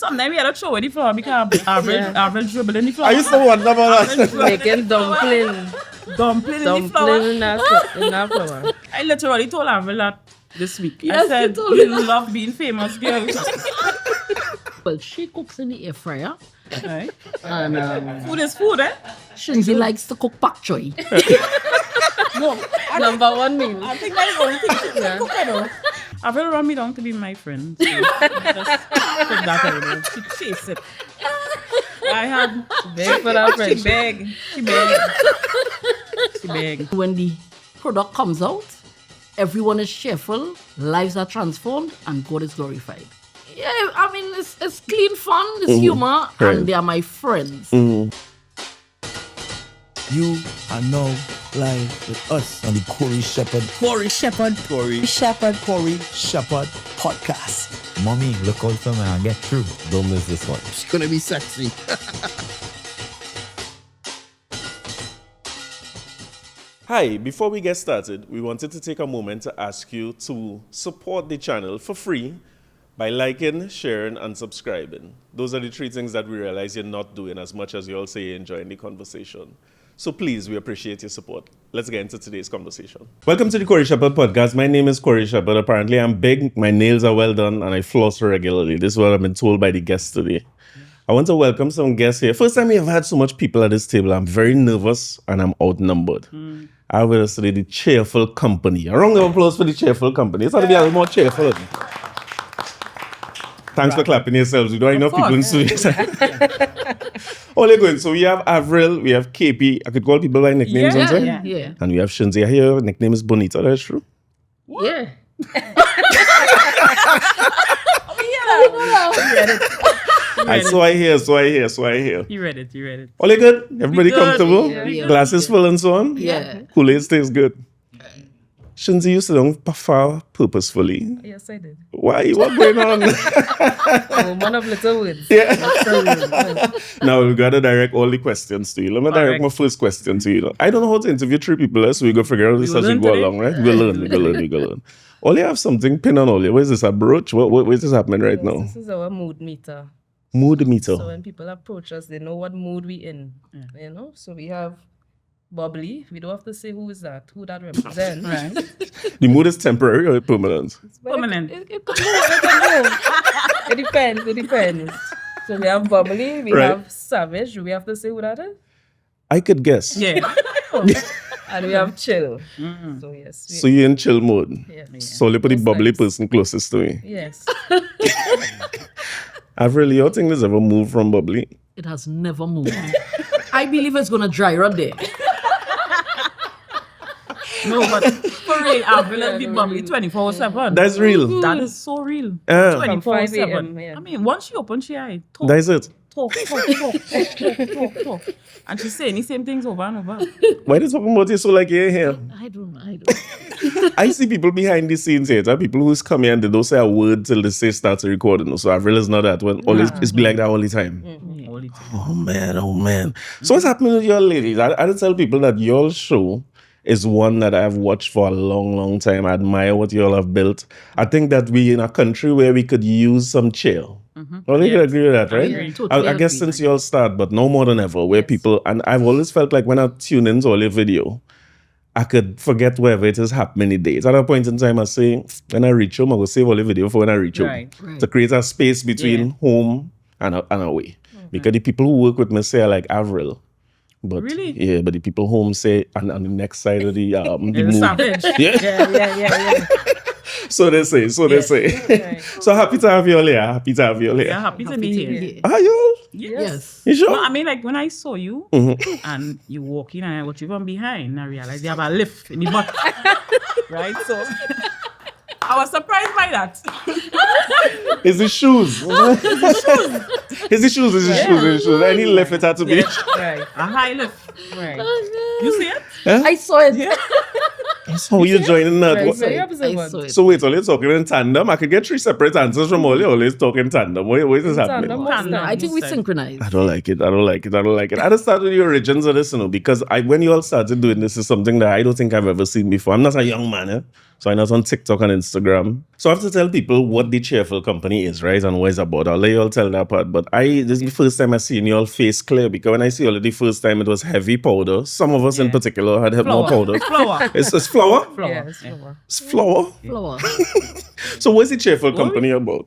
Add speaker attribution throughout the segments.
Speaker 1: Sometimes we had a show with the flower because average dribble in the flower.
Speaker 2: I used to wonder about that.
Speaker 3: Making dumpling
Speaker 1: in the flower.
Speaker 3: in that flower.
Speaker 1: I literally told Avril that this week.
Speaker 3: Yes,
Speaker 1: I said,
Speaker 3: you told
Speaker 1: you
Speaker 3: me.
Speaker 1: love being famous, girl.
Speaker 3: Well, she cooks in the air fryer.
Speaker 1: Right?
Speaker 3: And
Speaker 1: Food is food, eh?
Speaker 3: she likes to cook pak choy.
Speaker 1: No,
Speaker 3: Number one meal.
Speaker 1: I think that's the only thing she can cook, I know. Avril run me down to be my friend. So just put that out there. She chased it. I had
Speaker 3: Beg for that
Speaker 1: She
Speaker 3: friendship.
Speaker 1: beg. She beg. She beg.
Speaker 3: When the product comes out, everyone is cheerful, lives are transformed, and God is glorified. Yeah, I mean, it's clean fun, it's humor,
Speaker 2: Right.
Speaker 3: and they are my friends.
Speaker 4: You are now live with us on the Corie Sheppard Podcast.
Speaker 5: Mommy, look out for me and get through. Don't miss this one.
Speaker 4: It's gonna be sexy.
Speaker 2: Hi, before we get started, we wanted to take a moment to ask you to support the channel for free by liking, sharing, and subscribing. Those are the three things that we realize you're not doing as much as you all say you're enjoying the conversation. So please, we appreciate your support. Let's get into today's conversation. Welcome to the Corie Sheppard Podcast. My name is Corie Sheppard. Apparently, I'm big, my nails are well done, and I floss regularly. This is what I've been told by the guests today. I want to welcome some guests here. First time we have had so much people at this table. I'm very nervous and I'm outnumbered. I have with us today the Cheerful Company. A round of applause for the Cheerful Company. It's ought to be a little more cheerful. Thanks for clapping yourselves. We don't have enough people in studio. Only going. So we have Avril, we have KP. I could call people by nicknames,
Speaker 1: Yeah,
Speaker 2: don't I?
Speaker 3: Yeah.
Speaker 2: And we have Shinzi here. Her nickname is Bonita. That's true.
Speaker 3: Yeah.
Speaker 2: So I hear.
Speaker 1: You read it.
Speaker 2: Only good? Everybody
Speaker 1: good.
Speaker 2: comfortable?
Speaker 3: Yeah.
Speaker 2: Glasses full and so on?
Speaker 3: Yeah.
Speaker 2: Kool-Aid tastes good. Shinzi, you sit down far purposefully.
Speaker 1: Yes, I did.
Speaker 2: Why? What's going on?
Speaker 3: Woman of little words.
Speaker 2: Yeah. Now we gotta direct all the questions to you. Let me direct
Speaker 1: Alright.
Speaker 2: my first question to you. I don't know how to interview three people, so we go figure out this
Speaker 1: will
Speaker 2: as we
Speaker 1: learn
Speaker 2: go
Speaker 1: today.
Speaker 2: along, right? We'll learn. All you have something pinned on all you. What is this? A brooch? What is this happening right now?
Speaker 3: This is our mood meter.
Speaker 2: Mood meter.
Speaker 3: So when people approach us, they know what mood we in. You know? So we have bubbly. We don't have to say who that represents.
Speaker 1: Right.
Speaker 2: The mood is temporary or permanent?
Speaker 1: Permanent.
Speaker 3: It could move. It depends. So we have bubbly, we
Speaker 2: Right.
Speaker 3: have savage. Do we have to say who that is?
Speaker 2: I could guess.
Speaker 1: Yeah.
Speaker 3: And we have chill. So yes.
Speaker 2: So you're in chill mode.
Speaker 3: Yeah.
Speaker 2: So you put the
Speaker 3: Most
Speaker 2: bubbly
Speaker 3: nice.
Speaker 2: person closest to me.
Speaker 3: Yes.
Speaker 2: Avril, your thing has ever moved from bubbly?
Speaker 3: It has never moved. I believe it's gonna dry right there.
Speaker 1: No, but for real, Avril has been bubbly 24/7.
Speaker 2: That's real.
Speaker 1: That is so real.
Speaker 2: Yeah.
Speaker 1: 24/7.
Speaker 3: yeah.
Speaker 1: I mean, once she opens, she eye talk,
Speaker 2: That's it.
Speaker 1: talk. And she's saying the same things over and over.
Speaker 2: Why are you talking about it so like you're here?
Speaker 3: I don't.
Speaker 2: I see people behind the scenes here. There are people who's come here and they don't say a word till they say start to recording. So Avril is not that one. Always, it's be like that all the time.
Speaker 1: All the time.
Speaker 2: Oh man. So what's happening with your ladies? I tell people that your show is one that I've watched for a long time. I admire what you all have built. I think that we in a country where we could use some chill. Well, you agree with that, right?
Speaker 3: agree. Totally
Speaker 2: I guess
Speaker 3: agree.
Speaker 2: since you all start, but no more than ever, where people, and I've always felt like when I tune into all your video, I could forget wherever it is happening the days. At a point in time, I say, when I reach home, I will save all the video for when I reach home.
Speaker 1: Right.
Speaker 2: To create a space between home and away. Because the people who work with me say I like Avril. But
Speaker 1: Really?
Speaker 2: yeah, but the people home say on the next side of the
Speaker 1: It's
Speaker 2: mood.
Speaker 1: savage.
Speaker 2: Yeah.
Speaker 3: Yeah.
Speaker 2: So they say.
Speaker 3: Right.
Speaker 2: So happy to have you all here. Happy to have you all
Speaker 1: Yeah,
Speaker 2: here.
Speaker 1: happy to be here.
Speaker 2: Are you all?
Speaker 3: Yes.
Speaker 2: You sure?
Speaker 1: No, I mean, like when I saw you and you walk in and I watch you from behind, I realized you have a lift in the butt. Right? So I was surprised by that.
Speaker 2: It's the shoes. It's the shoes. Any lift it had to be.
Speaker 3: Right.
Speaker 1: A high lift.
Speaker 3: Right.
Speaker 1: You see it?
Speaker 3: I saw it.
Speaker 2: So you joining that?
Speaker 3: Right,
Speaker 2: What-
Speaker 3: so
Speaker 1: Very
Speaker 3: I
Speaker 1: observant.
Speaker 3: saw it.
Speaker 2: So wait, only talking in tandem. I could get three separate answers from all. You always talk in tandem. What is this happening?
Speaker 3: Tandem.
Speaker 1: Tandem.
Speaker 3: I think we synchronized.
Speaker 2: I don't like it. I just started with the origins of this, because when you all started doing this, is something that I don't think I've ever seen before. I'm not a young man, So I'm not on TikTok and Instagram. So I have to tell people what the Cheerful Company is, right? And what it's about. I'll let you all tell that part. But this is the first time I seen you all face clear, because when I see you all the first time, it was heavy powder. Some of us in particular had more powder.
Speaker 1: Flour.
Speaker 2: It's flour?
Speaker 1: Flour.
Speaker 6: Yeah, it's flour.
Speaker 2: It's flour?
Speaker 3: Flower.
Speaker 2: So what's the Cheerful Company about?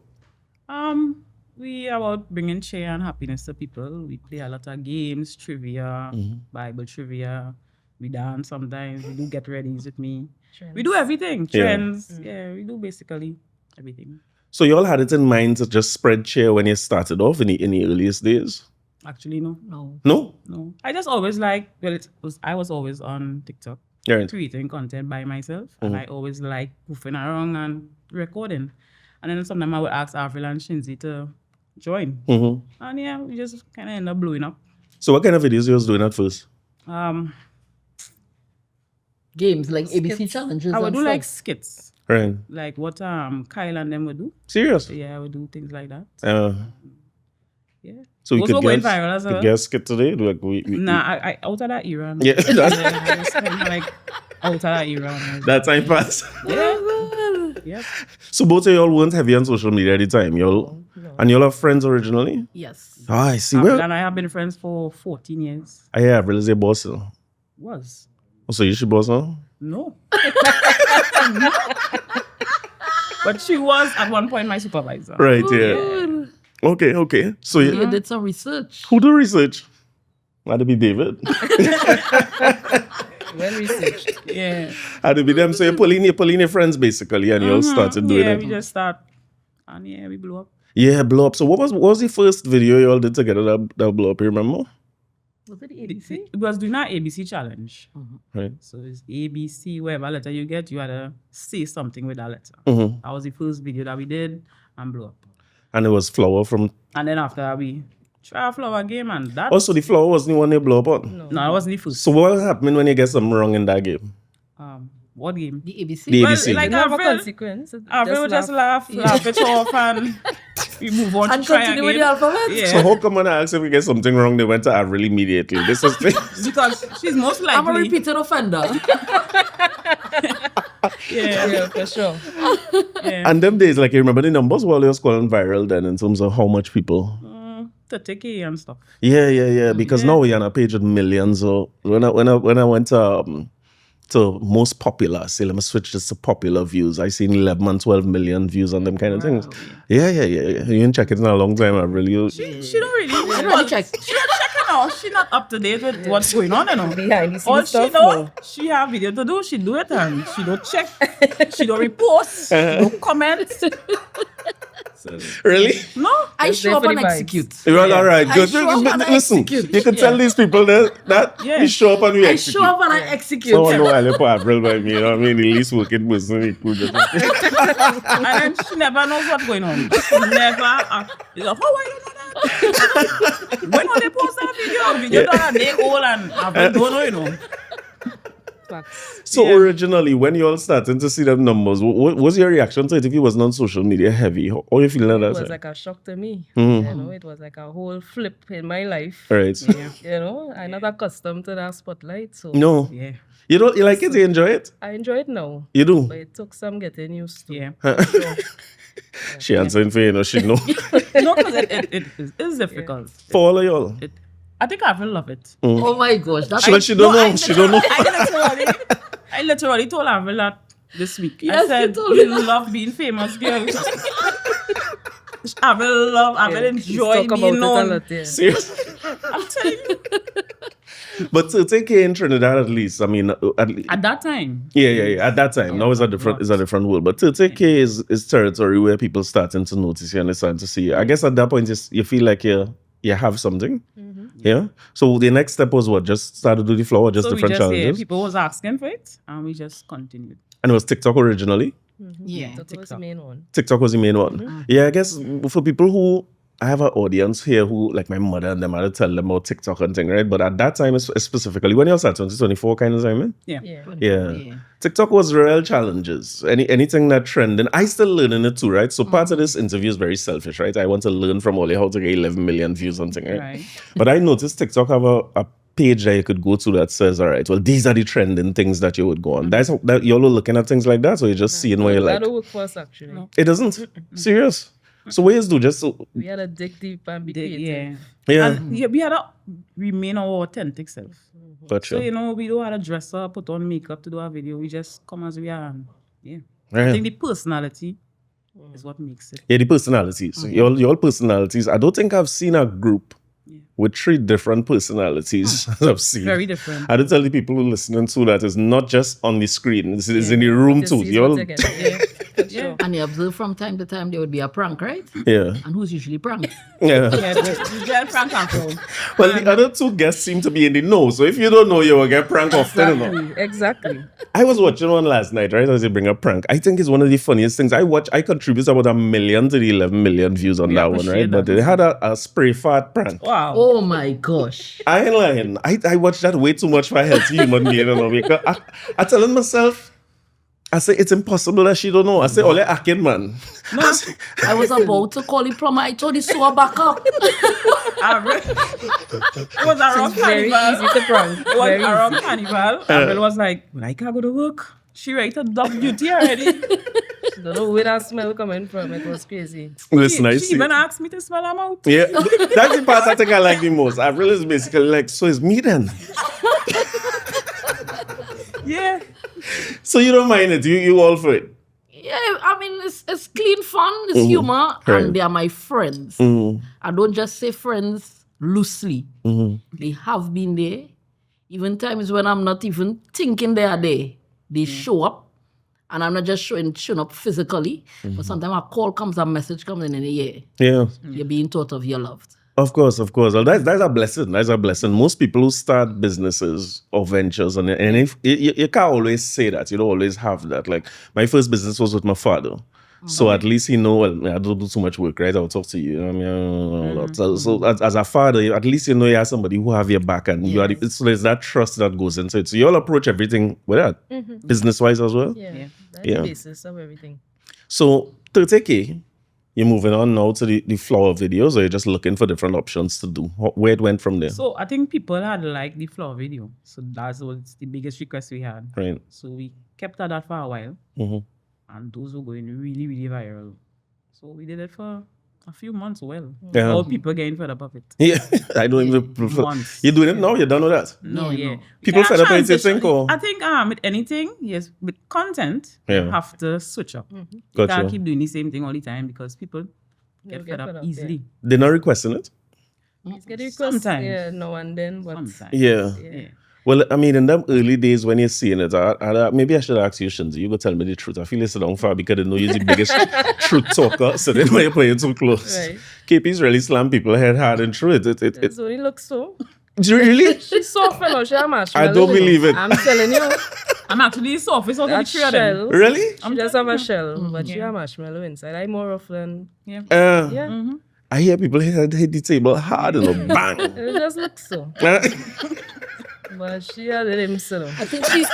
Speaker 1: We are about bringing cheer and happiness to people. We play a lot of games, trivia, Bible trivia. We dance sometimes. We do get readies with me.
Speaker 6: Trends.
Speaker 1: We do everything.
Speaker 2: Yeah.
Speaker 1: Trends. Yeah, we do basically everything.
Speaker 2: So you all had it in mind to just spread cheer when you started off in the earliest days?
Speaker 1: Actually, no.
Speaker 2: No?
Speaker 1: I just always I was always on TikTok
Speaker 2: Right.
Speaker 1: creating content by myself. And I always like goofing around and recording. And then sometimes I would ask Avril and Shinzi to join. And yeah, we just kind of end up blowing up.
Speaker 2: So what kind of videos you was doing at first?
Speaker 3: Games like ABC challenges.
Speaker 1: I would
Speaker 3: and
Speaker 1: do like
Speaker 3: stuff.
Speaker 1: skits,
Speaker 2: Right.
Speaker 1: like what Kyle and them would do.
Speaker 2: Serious?
Speaker 1: Yeah, I would do things like that. Yeah.
Speaker 2: So we
Speaker 1: Those
Speaker 2: could
Speaker 1: were going
Speaker 2: guess,
Speaker 1: viral as well.
Speaker 2: skit today? Like
Speaker 1: Nah, I out of that era.
Speaker 2: Yeah, that's,
Speaker 1: I was kind of like out of that era.
Speaker 2: that time passed.
Speaker 1: Yeah.
Speaker 2: So both of y'all weren't heavy on social media at the time, y'all? And y'all have friends originally?
Speaker 3: Yes.
Speaker 2: Oh, I see. Well,
Speaker 1: And I have been friends for 14 years.
Speaker 2: I have Avril is a boss.
Speaker 1: Was.
Speaker 2: So you should boss now?
Speaker 1: No. But she was at one point my supervisor.
Speaker 2: Right, yeah. Okay. So
Speaker 3: You did some research.
Speaker 2: who do research? Had to be David.
Speaker 6: Well researched.
Speaker 1: Yeah.
Speaker 2: Had to be them. So you're pulling your friends basically, and you all started doing
Speaker 1: Yeah,
Speaker 2: it.
Speaker 1: we just start. And yeah, we blew up.
Speaker 2: Yeah, blow up. So what was the first video you all did together that blew up? You remember?
Speaker 3: Was it ABC?
Speaker 1: It was doing our ABC challenge.
Speaker 2: Right.
Speaker 1: So it's ABC, whatever letter you get, you had to say something with that letter. That was the first video that we did and blew up.
Speaker 2: And it was flour from.
Speaker 1: And then after that, we try a flower game and that.
Speaker 2: Also, the flour wasn't the one they blow up on.
Speaker 1: No, that wasn't the first.
Speaker 2: So what happened when you get something wrong in that game?
Speaker 1: What game?
Speaker 3: The ABC?
Speaker 2: The
Speaker 1: Well,
Speaker 2: ABC.
Speaker 1: like
Speaker 6: Didn't have a
Speaker 1: Avril
Speaker 6: consequence.
Speaker 1: would just laugh it off and we move on
Speaker 3: And
Speaker 1: to try
Speaker 3: continue with the
Speaker 1: again.
Speaker 3: alphabet?
Speaker 1: Yeah.
Speaker 2: So how come when I asked if we get something wrong, they went to Avril immediately? This is
Speaker 1: Because she's most
Speaker 3: I'm a
Speaker 1: likely.
Speaker 3: repeated offender.
Speaker 1: Yeah.
Speaker 6: Yeah, for sure.
Speaker 2: And them days, like you remember the numbers while it was going viral then in terms of how much people.
Speaker 1: 30K and stuff.
Speaker 2: Yeah. Because now we're on a page with millions. So when I went to most popular, say let me switch this to popular views. I seen 11 and 12 million views on them kind of things. Yeah. You didn't check it in a long time, I really.
Speaker 1: She don't really.
Speaker 3: I don't check.
Speaker 1: She not checking out. She not up to date with what's going on, you know.
Speaker 6: Behind the
Speaker 1: All
Speaker 6: scenes
Speaker 1: she
Speaker 6: stuff.
Speaker 1: know,
Speaker 6: No.
Speaker 1: she have video to do, she do it and she don't check. She don't repost. She don't comment.
Speaker 2: Really?
Speaker 1: No.
Speaker 3: I
Speaker 6: That's
Speaker 3: show up and
Speaker 6: definitely vibes.
Speaker 3: execute.
Speaker 2: Well, all right,
Speaker 3: I
Speaker 2: good.
Speaker 3: show up and I
Speaker 2: Listen,
Speaker 3: execute.
Speaker 2: you can tell these people that
Speaker 1: Yeah.
Speaker 2: we show up and we
Speaker 3: I
Speaker 2: execute.
Speaker 3: show up and I execute.
Speaker 2: Someone know I put Avril by me, you know what I mean? The least working person. He could just-
Speaker 1: And then she never knows what's going on. She never. She's like, how are you know that? When will they post that video done a day old and I don't know, you know.
Speaker 6: Facts.
Speaker 2: So originally, when you all started to see them numbers, what was your reaction to it if it wasn't on social media heavy? How you feeling at
Speaker 6: It
Speaker 2: that
Speaker 6: was
Speaker 2: time?
Speaker 6: like a shock to me. You know, it was like a whole flip in my life.
Speaker 2: Right.
Speaker 6: You know, I'm not accustomed to that spotlight, so
Speaker 2: No.
Speaker 1: Yeah.
Speaker 2: You like it? You enjoy it?
Speaker 6: I enjoy it now.
Speaker 2: You do?
Speaker 6: But it took some getting used to.
Speaker 1: Yeah.
Speaker 2: She answering for you, know, she know.
Speaker 1: No, because it is difficult.
Speaker 2: For all of y'all.
Speaker 1: I think I will love it.
Speaker 3: Oh my gosh. That's
Speaker 2: She don't know. She don't know.
Speaker 1: I literally told Avril that this week.
Speaker 3: Yes,
Speaker 1: I said,
Speaker 3: you told
Speaker 1: you love being famous, girl. Avril enjoy
Speaker 6: Talk
Speaker 1: being
Speaker 6: about it a
Speaker 1: known.
Speaker 6: lot, yeah.
Speaker 2: Seriously.
Speaker 1: I'm telling you.
Speaker 2: But 30K in Trinidad at least, I mean,
Speaker 1: At that time,
Speaker 2: yeah. At that time, now it's a different world. But 30K is territory where people starting to notice you and they're starting to see you. I guess at that point, you feel like you have something. Yeah. So the next step was what? Just start to do the floor, just
Speaker 1: so we
Speaker 2: different
Speaker 1: just,
Speaker 2: challenges.
Speaker 1: people was asking for it, and we just continued.
Speaker 2: And it was TikTok originally.
Speaker 3: Yeah.
Speaker 6: That was the main one.
Speaker 2: TikTok was the main one. Yeah, I guess for people who, I have an audience here who, like my mother and them, I had to tell them about TikTok and thing, right? But at that time, specifically, when you started 2024 kind of time,
Speaker 1: Yeah.
Speaker 2: yeah. TikTok was real challenges. Anything that trending, I still learning it too, right? So part of this interview is very selfish, right? I want to learn from Oli how to get 11 million views on thing, right?
Speaker 1: Right.
Speaker 2: But I noticed TikTok have a page that you could go to that says, all right, well, these are the trending things that you would go on. That's that you're all looking at things like that, so you're just seeing where you're like.
Speaker 6: That don't work for us, actually. No.
Speaker 2: It doesn't? Serious? So what you do just so...
Speaker 6: We had to dig deep and be creative.
Speaker 2: Yeah.
Speaker 1: And we had to remain our authentic self.
Speaker 2: Gotcha.
Speaker 1: So, we don't have to dress up, put on makeup to do a video. We just come as we are. And,
Speaker 2: Right.
Speaker 1: I think the personality is what makes it.
Speaker 2: Yeah, the personalities. Your personalities. I don't think I've seen a group with 3 different personalities I've seen.
Speaker 1: Very different.
Speaker 2: I don't tell the people who are listening to that it's not just on the screen. It's in the room too.
Speaker 6: Sure.
Speaker 3: And you observe from time to time there would be a prank, right?
Speaker 2: Yeah.
Speaker 3: And who's usually pranked?
Speaker 2: Yeah.
Speaker 1: You get prank control.
Speaker 2: Well, the other 2 guests seem to be in the know. So if you don't know, you will get pranked often.
Speaker 6: Exactly.
Speaker 2: I was watching one last night, right? As you bring up prank. I think it's one of the funniest things. I contribute about 1 million to the 11 million views on that one, right? But they had a spray fart prank.
Speaker 1: Wow.
Speaker 3: Oh my gosh.
Speaker 2: I ain't lying. I watched that way too much for a healthy human being. Because I telling myself, I say it's impossible that she don't know. I say, ole acting man.
Speaker 3: No, I was about to call the plumber. I told the sewer back up.
Speaker 1: It was around
Speaker 6: Very
Speaker 1: carnival.
Speaker 6: easy to prank.
Speaker 1: It was
Speaker 6: Very
Speaker 1: around
Speaker 6: easy.
Speaker 1: carnival. Abel was like, well, I can't go to work. She rated dog duty already.
Speaker 6: She don't know where that smell coming from. It was crazy.
Speaker 2: Listen, I
Speaker 1: she
Speaker 2: see.
Speaker 1: even asked me to smell her mouth.
Speaker 2: Yeah, that's the part I think I like the most. I realized basically like, so it's me then.
Speaker 1: Yeah.
Speaker 2: So you don't mind it. You all for it.
Speaker 3: Yeah, I mean, it's clean fun, it's humor,
Speaker 2: Right.
Speaker 3: and they are my friends. I don't just say friends loosely. They have been there. Even times when I'm not even thinking they are there, they show up. And I'm not just showing up physically, but sometimes a call comes, a message comes in the year.
Speaker 2: Yeah.
Speaker 3: You're being thought of, you're loved.
Speaker 2: Of course. Well, that's a blessing. That's a blessing. Most people who start businesses or ventures, and if you can't always say that. You don't always have that. Like, my first business was with my father. So at least well, I don't do too much work, right? I'll talk to you. I mean, so as a father, at least you have somebody who have your back, and you are so there's that trust that goes into it. So you all approach everything with that, business-wise as well.
Speaker 6: Yeah. That's
Speaker 2: Yeah.
Speaker 6: the basis of everything.
Speaker 2: So 30K, you're moving on now to the flower videos, or you're just looking for different options to do? Where it went from there?
Speaker 1: So I think people had liked the flower video. So that was the biggest request we had.
Speaker 2: Right.
Speaker 1: So we kept at that for a while. And those were going really, really viral. So we did it for a few months well.
Speaker 2: Yeah.
Speaker 1: All people getting fed up of it.
Speaker 2: Yeah, I don't even prefer.
Speaker 1: Once.
Speaker 2: You're doing it now? You're done with that?
Speaker 1: No,
Speaker 3: Yeah,
Speaker 1: yeah.
Speaker 3: no.
Speaker 2: People
Speaker 1: Yeah,
Speaker 2: fed up with it, you
Speaker 1: transition.
Speaker 2: think, or?
Speaker 1: I think with anything, yes, with content,
Speaker 2: Yeah.
Speaker 1: you have to switch up. You
Speaker 2: Gotcha.
Speaker 1: can't keep doing the same thing all the time because people get fed up easily.
Speaker 2: They're not requesting it?
Speaker 6: It's getting requests,
Speaker 1: Sometimes.
Speaker 6: yeah, now and then, but
Speaker 1: Sometimes.
Speaker 2: Yeah.
Speaker 1: Yeah.
Speaker 2: Well, I mean, in them early days when you're seeing it, maybe I should ask you, Shinzi, you go tell me the truth. I feel it's down far because I know you're the biggest truth talker, so then when you're playing too close.
Speaker 6: Right.
Speaker 2: KP's really slam people head hard and through it.
Speaker 6: it only looks so.
Speaker 2: Do you really?
Speaker 6: She's so fellow, she's a marshmallow.
Speaker 2: I don't believe it.
Speaker 6: I'm telling you,
Speaker 1: I'm actually the softest of the
Speaker 6: that
Speaker 1: three of them.
Speaker 6: shell.
Speaker 2: Really?
Speaker 6: She just have a shell, but she a marshmallow inside. I'm more rough than,
Speaker 1: Yeah.
Speaker 6: yeah.
Speaker 2: I hear people hit the table hard and bang.
Speaker 6: It just looks so. But she had it himself.
Speaker 3: I think she's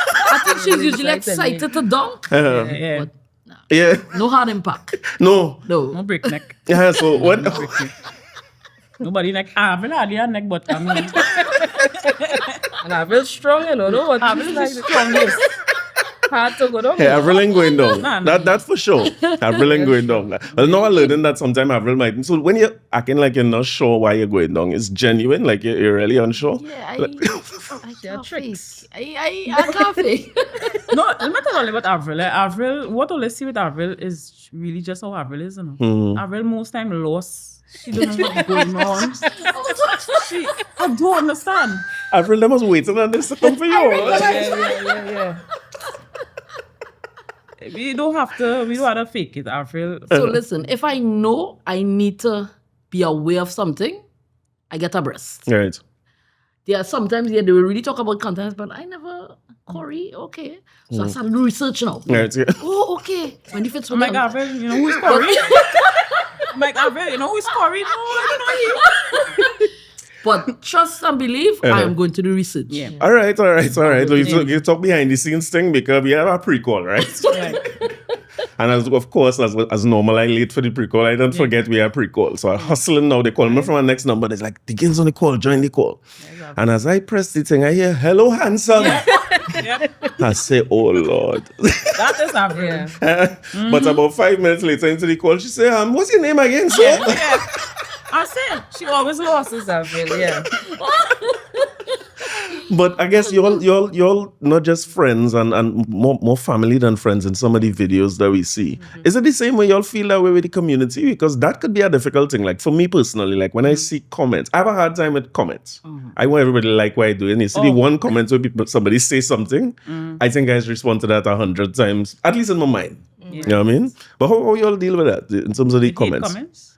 Speaker 3: usually excited to dunk.
Speaker 1: Yeah.
Speaker 3: But
Speaker 2: Yeah.
Speaker 3: no hard impact.
Speaker 2: No.
Speaker 3: No.
Speaker 1: No breakneck.
Speaker 2: Yeah, so what?
Speaker 1: Nobody neck. I have a neck, but I mean,
Speaker 6: And I feel strong, you know, though, but
Speaker 1: I
Speaker 6: she's
Speaker 1: feel
Speaker 6: like
Speaker 1: the
Speaker 6: the
Speaker 1: strongest.
Speaker 6: hard to go down.
Speaker 2: Hey, Avril ain't going down.
Speaker 1: Nah.
Speaker 2: That's for sure. Avril ain't going down. Well, now I'm learning that sometimes Avril might. So when you're acting like you're not sure why you're going down, it's genuine, like you're really unsure.
Speaker 3: Yeah, I
Speaker 6: There are
Speaker 3: can't fake.
Speaker 6: tricks.
Speaker 3: I can't fake.
Speaker 1: No, let me tell you about Avril. Avril, what I see with Avril is really just how Avril is, you know. Avril most time lost. She don't know what's going on. I don't understand.
Speaker 2: Avril, them was waiting on this to come for you.
Speaker 6: Yeah.
Speaker 1: We don't have to fake it, Avril.
Speaker 3: So listen, if I know I need to be aware of something, I get abreast.
Speaker 2: Right.
Speaker 3: There are sometimes they will really talk about content, but I never, Corie, okay. So I start research now.
Speaker 2: Right. Yeah.
Speaker 3: Oh, okay. When if it's
Speaker 1: I'm like,
Speaker 3: them.
Speaker 1: Avril, you know who's Corie? I'm like, Avril, you know who's Corie? No, I don't know you.
Speaker 3: But trust and believe, I am going to do research.
Speaker 1: Yeah.
Speaker 2: All right. So you talk behind the scenes thing because we have a prequel, right? And of course, as normal, I late for the pre-call. I don't forget we are pre-call. So I hustling now. They call me from our next number. It's like, the girls on the call, join the call.
Speaker 1: Exactly.
Speaker 2: And as I press the thing, I hear, hello, handsome.
Speaker 1: Yeah.
Speaker 2: I say, oh, Lord.
Speaker 1: That is Avril.
Speaker 6: Yeah.
Speaker 2: But about 5 minutes later into the call, she say, what's your name again, sir?
Speaker 1: Yeah. I said, she always lost.
Speaker 6: This is Avril, yeah.
Speaker 2: But I guess you're not just friends and more family than friends in some of the videos that we see. Is it the same way y'all feel that way with the community? Because that could be a difficult thing. Like for me personally, like when I see comments, I have a hard time with comments. I want everybody to like what I do. And you see the one comment where somebody say something, I think I respond to that 100 times, at least in my mind. You know what I mean? But how y'all deal with that in terms of the comments?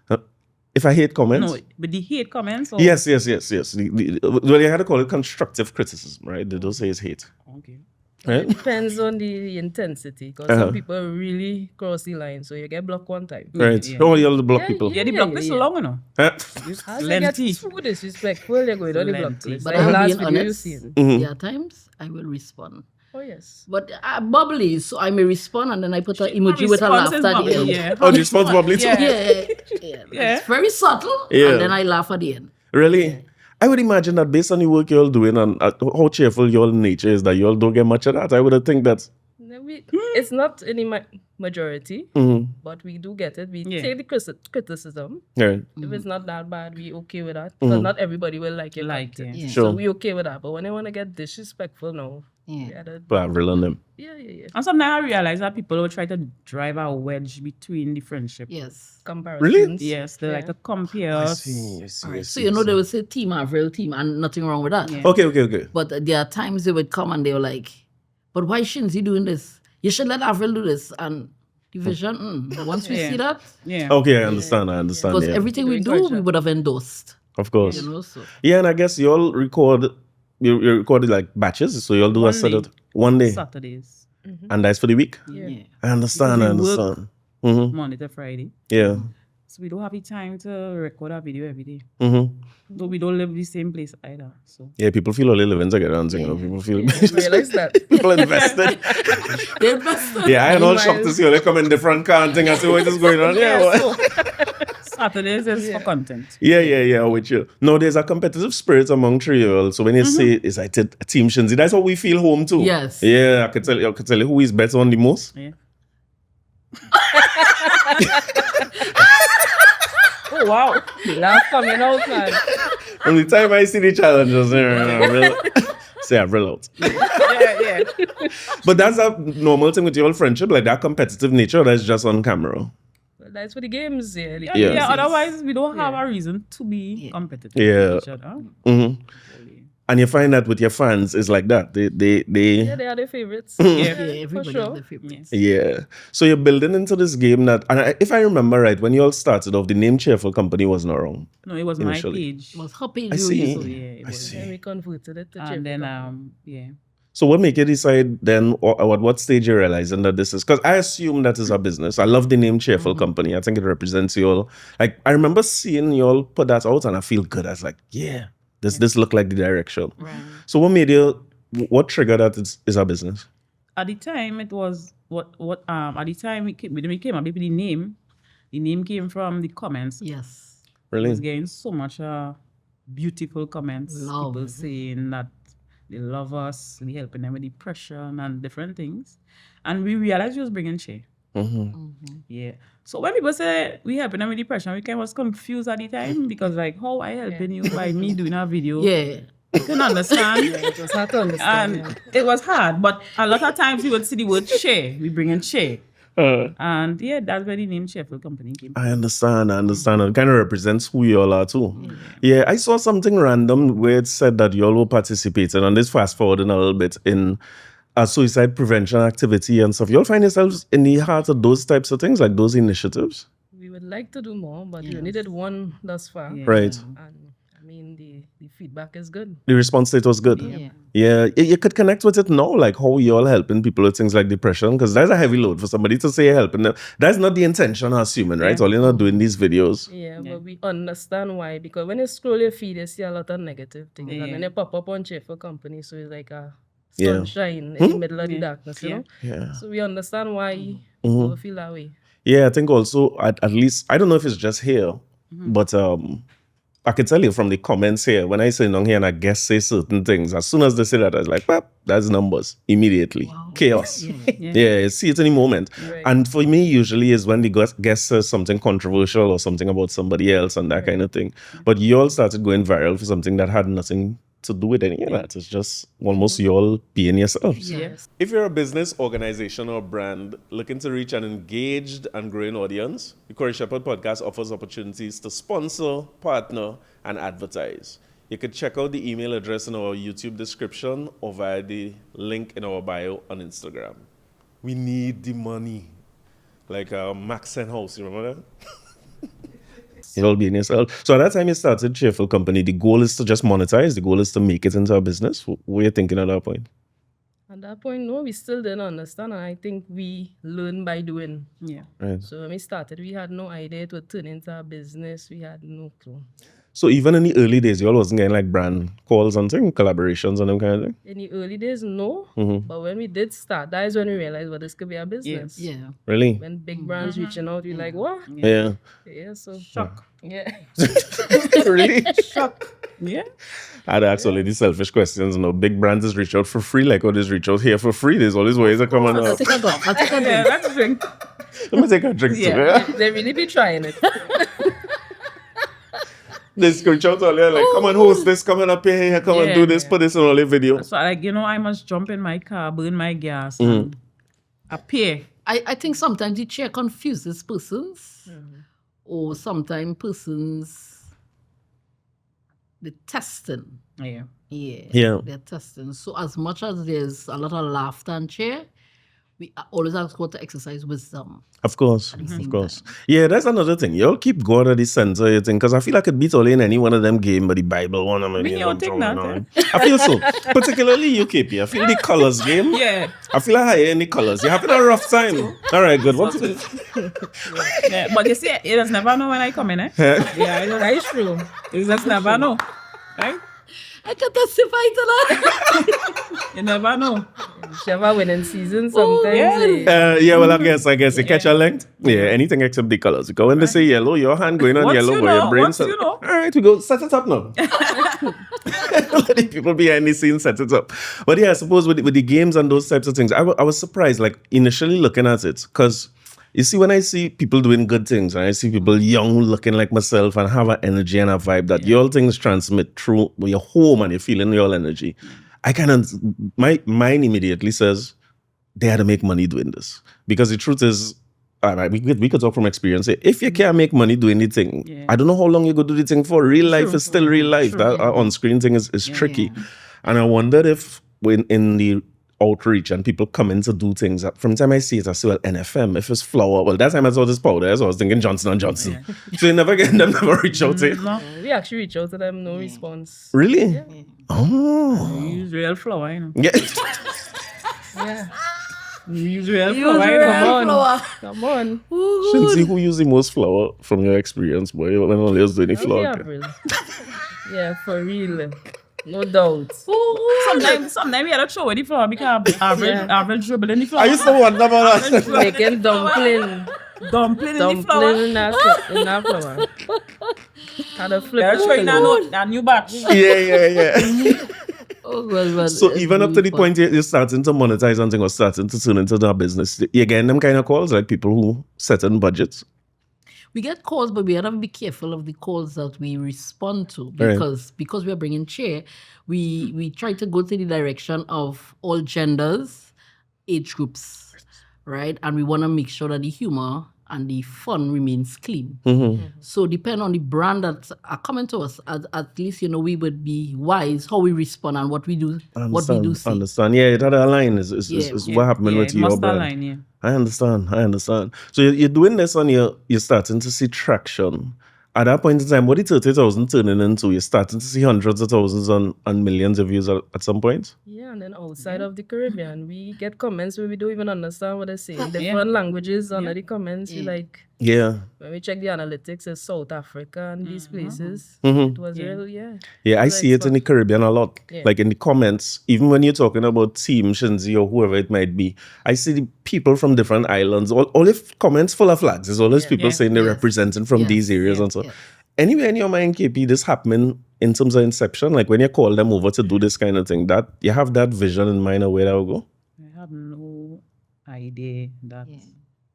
Speaker 2: If I hate comments?
Speaker 1: No, but the hate comments? Or?
Speaker 2: Yes. Well, you had to call it constructive criticism, right? They don't say it's hate.
Speaker 1: Okay.
Speaker 2: Right?
Speaker 6: It depends on the intensity, because some people really cross the line, so you get blocked one time.
Speaker 2: Right.
Speaker 1: Yeah.
Speaker 2: Oh, you all the block people.
Speaker 1: Yeah, the block list is long enough.
Speaker 2: Huh?
Speaker 6: As they get
Speaker 1: Lengthy.
Speaker 6: too disrespectful, they're going on the block
Speaker 1: Lengthy.
Speaker 6: list.
Speaker 3: But
Speaker 6: Like
Speaker 3: I'm
Speaker 6: last
Speaker 3: being
Speaker 6: video you
Speaker 3: honest.
Speaker 6: seen.
Speaker 3: There are times I will respond.
Speaker 6: Oh, yes.
Speaker 3: But bubbly, so I may respond and then I put an emoji with a
Speaker 1: Response
Speaker 3: laughter
Speaker 1: is
Speaker 3: at the
Speaker 1: bubbly,
Speaker 3: end.
Speaker 1: yeah.
Speaker 2: Oh, the response bubbly too?
Speaker 1: Yeah.
Speaker 3: Yeah. It's very subtle.
Speaker 2: Yeah.
Speaker 3: And then I laugh at the end.
Speaker 2: Really? I would imagine that based on the work you're all doing and how cheerful your nature is, that you all don't get much of that. I would have think that.
Speaker 6: No, it's not any majority, but we do get it. We take the criticism.
Speaker 2: Right.
Speaker 6: If it's not that bad, we okay with that. Because not everybody will like it.
Speaker 3: Yeah.
Speaker 2: Sure.
Speaker 6: So we okay with that. But when they want to get disrespectful, no.
Speaker 3: Yeah.
Speaker 2: But I've really on them.
Speaker 6: Yeah.
Speaker 1: And sometimes I realize that people will try to drive a wedge between the friendship.
Speaker 3: Yes.
Speaker 6: Comparisons.
Speaker 1: Yes, they like to compare
Speaker 2: I
Speaker 1: us.
Speaker 2: see.
Speaker 3: So you know they will say team Avril team and nothing wrong with that.
Speaker 1: Yeah.
Speaker 2: Okay.
Speaker 3: But there are times they would come and they were like, but why shouldn't he doing this? You should let Avril do this. And division, once we
Speaker 1: Yeah.
Speaker 3: see that,
Speaker 1: Yeah.
Speaker 2: Okay, I understand.
Speaker 3: because
Speaker 2: Yeah.
Speaker 3: everything we do, we would have endorsed.
Speaker 2: Of course.
Speaker 3: You know, so.
Speaker 2: Yeah, and I guess you all you recorded like batches, so you all do
Speaker 1: One
Speaker 2: a set
Speaker 1: day.
Speaker 2: of 1 day.
Speaker 1: Saturdays.
Speaker 2: And that's for the week?
Speaker 3: Yeah.
Speaker 2: I understand.
Speaker 1: Because we work
Speaker 2: Mm-hmm.
Speaker 1: Monday to Friday.
Speaker 2: Yeah.
Speaker 1: So we don't have the time to record a video every day.
Speaker 2: Mm-hmm.
Speaker 1: Though we don't live the same place either. So
Speaker 2: Yeah, people feel all they live in together and you know, people feel
Speaker 6: Realize that.
Speaker 2: people invested.
Speaker 3: They invested.
Speaker 2: Yeah, I am all shocked to see all they come in different car and thing and see what is going on. Yeah, what?
Speaker 1: Saturdays is for content.
Speaker 2: Yeah, with you. No, there's a competitive spirit among three of you. So when you say it's like a team Shinzi, that's how we feel home too.
Speaker 3: Yes.
Speaker 2: Yeah, I could tell you who is better on the most.
Speaker 1: Yeah. Oh wow.
Speaker 6: The laugh coming out, man.
Speaker 2: From the time I see the challenges, say I've real out.
Speaker 1: Yeah.
Speaker 2: But that's a normal thing with your friendship, like that competitive nature, that's just on camera.
Speaker 6: Well, that's for the games, yeah.
Speaker 2: Yeah.
Speaker 1: Otherwise, we don't have a reason to be competitive.
Speaker 2: Yeah.
Speaker 1: with each other.
Speaker 2: Mm-hmm. And you find that with your fans, it's like that.
Speaker 6: Yeah, they are their favorites.
Speaker 3: Yeah,
Speaker 6: Yeah, for
Speaker 3: everybody
Speaker 6: sure.
Speaker 3: has their favorites.
Speaker 2: Yeah. So you're building into this game that, and if I remember right, when you all started off, the name Cheerful Company was not wrong.
Speaker 1: No, it was
Speaker 2: Initially.
Speaker 1: my page.
Speaker 3: It was her page.
Speaker 2: I see.
Speaker 1: So yeah, it
Speaker 2: I
Speaker 1: was.
Speaker 2: see.
Speaker 6: And we converted it to
Speaker 1: And
Speaker 6: Cheerful
Speaker 1: then
Speaker 6: Company.
Speaker 1: yeah.
Speaker 2: So what make you decide then, or at what stage you're realizing that this is, because I assume that is a business. I love the name Cheerful Company. I think it represents you all. Like, I remember seeing you all put that out and I feel good. I was like, yeah, this look like the direction.
Speaker 1: Right.
Speaker 2: So what made you, what triggered that is a business?
Speaker 1: At the time, it was at the time we came up with the name. The name came from the comments.
Speaker 3: Yes.
Speaker 1: I was
Speaker 2: Really?
Speaker 1: getting so much beautiful comments.
Speaker 3: Love.
Speaker 1: People saying that they love us, we helping them with depression and different things. And we realized we was bringing share. Yeah. So when people say we helping them with depression, we kind of was confused at the time because like, how I helping you by me doing a video?
Speaker 3: Yeah.
Speaker 1: You can understand.
Speaker 6: It was hard to understand.
Speaker 1: And it was hard, but a lot of times we would see the word share. We bring in share. And yeah, that's where the name Cheerful Company came from.
Speaker 2: I understand. It kind of represents who you all are too. Yeah, I saw something random where it said that you all were participating, and this fast forwarding a little bit, in a suicide prevention activity and stuff. You all find yourselves in the heart of those types of things, like those initiatives?
Speaker 6: We would like to do more, but we only did one thus far.
Speaker 1: Yeah.
Speaker 2: Right.
Speaker 6: And I mean, the feedback is good.
Speaker 2: The response rate was good.
Speaker 3: Yeah.
Speaker 2: Yeah, you could connect with it now, like how you all helping people with things like depression, because that's a heavy load for somebody to say you're helping them. That's not the intention, I'm assuming, right? All you're not doing these videos.
Speaker 6: Yeah, but we understand why. Because when you scroll your feed, you see a lot of negative things. And then you pop up on Cheerful Company, so it's like a
Speaker 2: Yeah.
Speaker 6: sunshine in the middle of the darkness, you know?
Speaker 2: Yeah.
Speaker 6: So we understand why So I feel that way.
Speaker 2: Yeah, I think also at least I don't know if it's just here, but I can tell you from the comments here, when I say on here and I guess say certain things, as soon as they say that, I was like, well, that's numbers immediately. Wow. Chaos. Yeah, see it any moment. Right. And for me, usually is when the guest says something controversial or something about somebody else and that kind of thing. But you all started going viral for something that had nothing to do with any of that. It's just almost you all being yourselves.
Speaker 6: Yes.
Speaker 2: If you're a business, organization, or brand looking to reach an engaged and growing audience, the Corie Sheppard Podcast offers opportunities to sponsor, partner, and advertise. You can check out the email address in our YouTube description or via the link in our bio on Instagram. We need the money. Like Max House, you remember that? You'll be in yourself. So at that time you started Cheerful Company, the goal is to just monetize, the goal is to make it into a business. What were you thinking at that point?
Speaker 6: At that point, no, we still didn't understand, and I think we learn by doing.
Speaker 1: Yeah.
Speaker 2: Right.
Speaker 6: So when we started, we had no idea it would turn into a business. We had no clue.
Speaker 2: So even in the early days, you all wasn't getting like brand calls and things, collaborations and them kind of thing?
Speaker 6: In the early days, no. But when we did start, that is when we realized, well, this could be a business.
Speaker 3: Yeah.
Speaker 2: Really?
Speaker 6: When big brands reaching out, you're like, what?
Speaker 2: Yeah.
Speaker 6: Yeah, so
Speaker 1: Shock.
Speaker 6: yeah.
Speaker 2: Really?
Speaker 1: Shock. Yeah.
Speaker 2: I'd ask all of these selfish questions. You know, big brands just reach out for free, like others reach out here for free. There's always ways of coming
Speaker 3: I'll
Speaker 2: up.
Speaker 3: take a drink. I'll take a
Speaker 1: Yeah,
Speaker 3: drink.
Speaker 1: let's drink.
Speaker 2: Let me take a drink too.
Speaker 6: They really be trying it.
Speaker 2: They reach out all there, like, come and host this, come and up here, come and do this, put this in all the video.
Speaker 1: So, like, I must jump in my car, burn my gas, and appear.
Speaker 3: I think sometimes the chair confuses persons, or sometimes persons, the testing.
Speaker 1: Yeah.
Speaker 3: Yeah. They're testing. So as much as there's a lot of laughter and cheer, we always have to exercise wisdom.
Speaker 2: Of course. Yeah, that's another thing. Y'all keep going at the center, you think, because I feel like it beats all in any one of them game, but the Bible one, I mean, I feel so. Particularly you, KP. I feel the colors game.
Speaker 1: Yeah.
Speaker 2: I feel like higher in the colors. You're having a rough time. All right, good. What's it?
Speaker 1: Yeah, but you see, you just never know when I come in, eh?
Speaker 6: Yeah, that is true.
Speaker 1: You just never know. Right?
Speaker 3: I can testify to that.
Speaker 1: You never know.
Speaker 6: Whichever winning season sometimes.
Speaker 2: Yeah, well, I guess you catch a length. Yeah, anything except the colors. Because when they say yellow, your hand going on
Speaker 1: What
Speaker 2: yellow,
Speaker 1: you
Speaker 2: but
Speaker 1: know?
Speaker 2: your brain
Speaker 1: What
Speaker 2: says,
Speaker 1: you know?
Speaker 2: all right, we go set it up now. Let the people behind the scenes set it up. But yeah, I suppose with the games and those types of things, I was surprised, like initially looking at it, because you see, when I see people doing good things, and I see people young looking like myself and have an energy and a vibe that your things transmit through your home and you're feeling your energy, I kind of, my mind immediately says, they had to make money doing this. Because the truth is, we could talk from experience. If you can't make money doing the thing, I don't know how long you go do the thing for. Real life is still real life. That on-screen thing is tricky. And I wondered if when in the outreach and people come in to do things, from the time I see it, I say, well, NFM, if it's flour, well, that time I saw this powder, so I was thinking Johnson & Johnson. So you never reach out to it?
Speaker 6: No, we actually reach out to them, no response.
Speaker 2: Really?
Speaker 6: Yeah.
Speaker 2: Oh.
Speaker 1: We use real flour, you know.
Speaker 2: Yeah.
Speaker 6: Yeah.
Speaker 1: We use real
Speaker 3: Use
Speaker 1: flour. you know.
Speaker 3: real flour.
Speaker 6: Come on.
Speaker 2: Should see who used the most flour from your experience, boy, when all else doing the flour.
Speaker 6: Yeah, for real. No doubt.
Speaker 1: Sometimes we had to throw away the flour because average dribble in the flour.
Speaker 2: I used to wonder about that.
Speaker 6: Making dumpling.
Speaker 1: Dumpling in the flour.
Speaker 6: Dumpling in that flour. Had a flip.
Speaker 1: They're trying a new batch.
Speaker 2: Yeah.
Speaker 3: Well,
Speaker 2: So even up to the point you're starting to monetize something or starting to turn into that business, you're getting them kind of calls, like people who set in budgets?
Speaker 3: we get calls, but we have to be careful of the calls that we respond to because we are bringing cheer. We try to go to the direction of all genders, age groups, right? And we want to make sure that the humor and the fun remains clean. So depend on the brand that are coming to us, at least, you know, we would be wise how we respond and what we do, see.
Speaker 2: Understand. Yeah, that align is what happened with your brand.
Speaker 1: Align,
Speaker 2: I understand. So you're doing this and you're starting to see traction. At that point in time, what did 30,000 turning into? You're starting to see hundreds of thousands and millions of views at some point?
Speaker 6: Yeah, and then outside of the Caribbean, we get comments where we don't even understand what they're saying. Different languages under the comments. You're like,
Speaker 2: Yeah.
Speaker 6: When we check the analytics in South Africa and these places, it was real,
Speaker 2: Yeah, I see it in the Caribbean a lot.
Speaker 6: Yeah.
Speaker 2: Like in the comments, even when you're talking about Team Shinzi or whoever it might be, I see the people from different islands, all comments full of flags. There's always people saying they're representing from these areas and so. Anyway, in your mind, KP, this happening in terms of inception, like when you call them over to do this kind of thing, that you have that vision in mind of where that will go?
Speaker 1: I have no idea that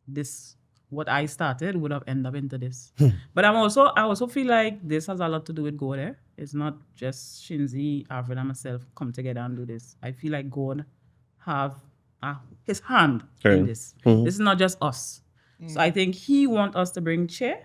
Speaker 1: this, what I started, would have ended up into this. But I also feel like this has a lot to do with God. It's not just Shinzi, Avril, and myself come together and do this. I feel like God have his hand in this. This is not just us. So I think he wants us to bring cheer,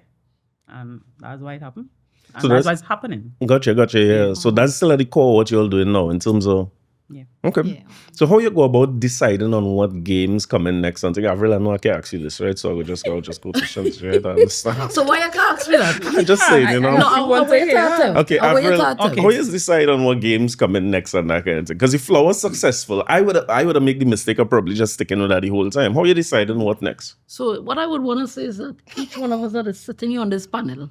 Speaker 1: and that's why it happened. And
Speaker 2: So
Speaker 1: that's why it's happening.
Speaker 2: Gotcha, yeah. So that's still at the core of what you're doing now in terms of...
Speaker 1: Yeah.
Speaker 2: Okay.
Speaker 3: Yeah.
Speaker 2: So how you go about deciding on what games come in next? I think Avril, I know I can ask you this, right? So I would just go to Shinzi, right? I understand.
Speaker 3: So why you can't ask me that?
Speaker 2: I just saying, you know.
Speaker 3: No, I want to hear.
Speaker 2: Okay, Avril,
Speaker 3: Okay.
Speaker 2: how you decide on what games come in next and that kind of thing? Because if Flow was successful, I would have made the mistake of probably just sticking with that the whole time. How you deciding what next?
Speaker 3: So what I would want to say is that each one of us that is sitting here on this panel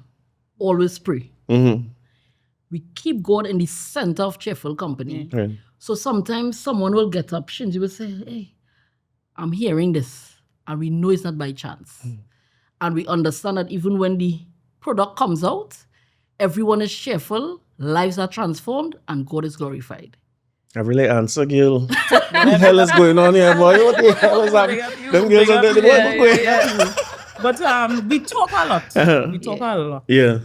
Speaker 3: always pray. We keep God in the center of Cheerful Company.
Speaker 2: Right.
Speaker 3: So sometimes someone will get up, Shinzi will say, hey, I'm hearing this. And we know it's not by chance. And we understand that even when the product comes out, everyone is cheerful, lives are transformed, and God is glorified.
Speaker 2: I really answer, girl. What the hell is going on here, boy? What the hell is happening? Them girls are dead. What's going on?
Speaker 1: But we talk a lot. We talk a lot.
Speaker 2: Yeah.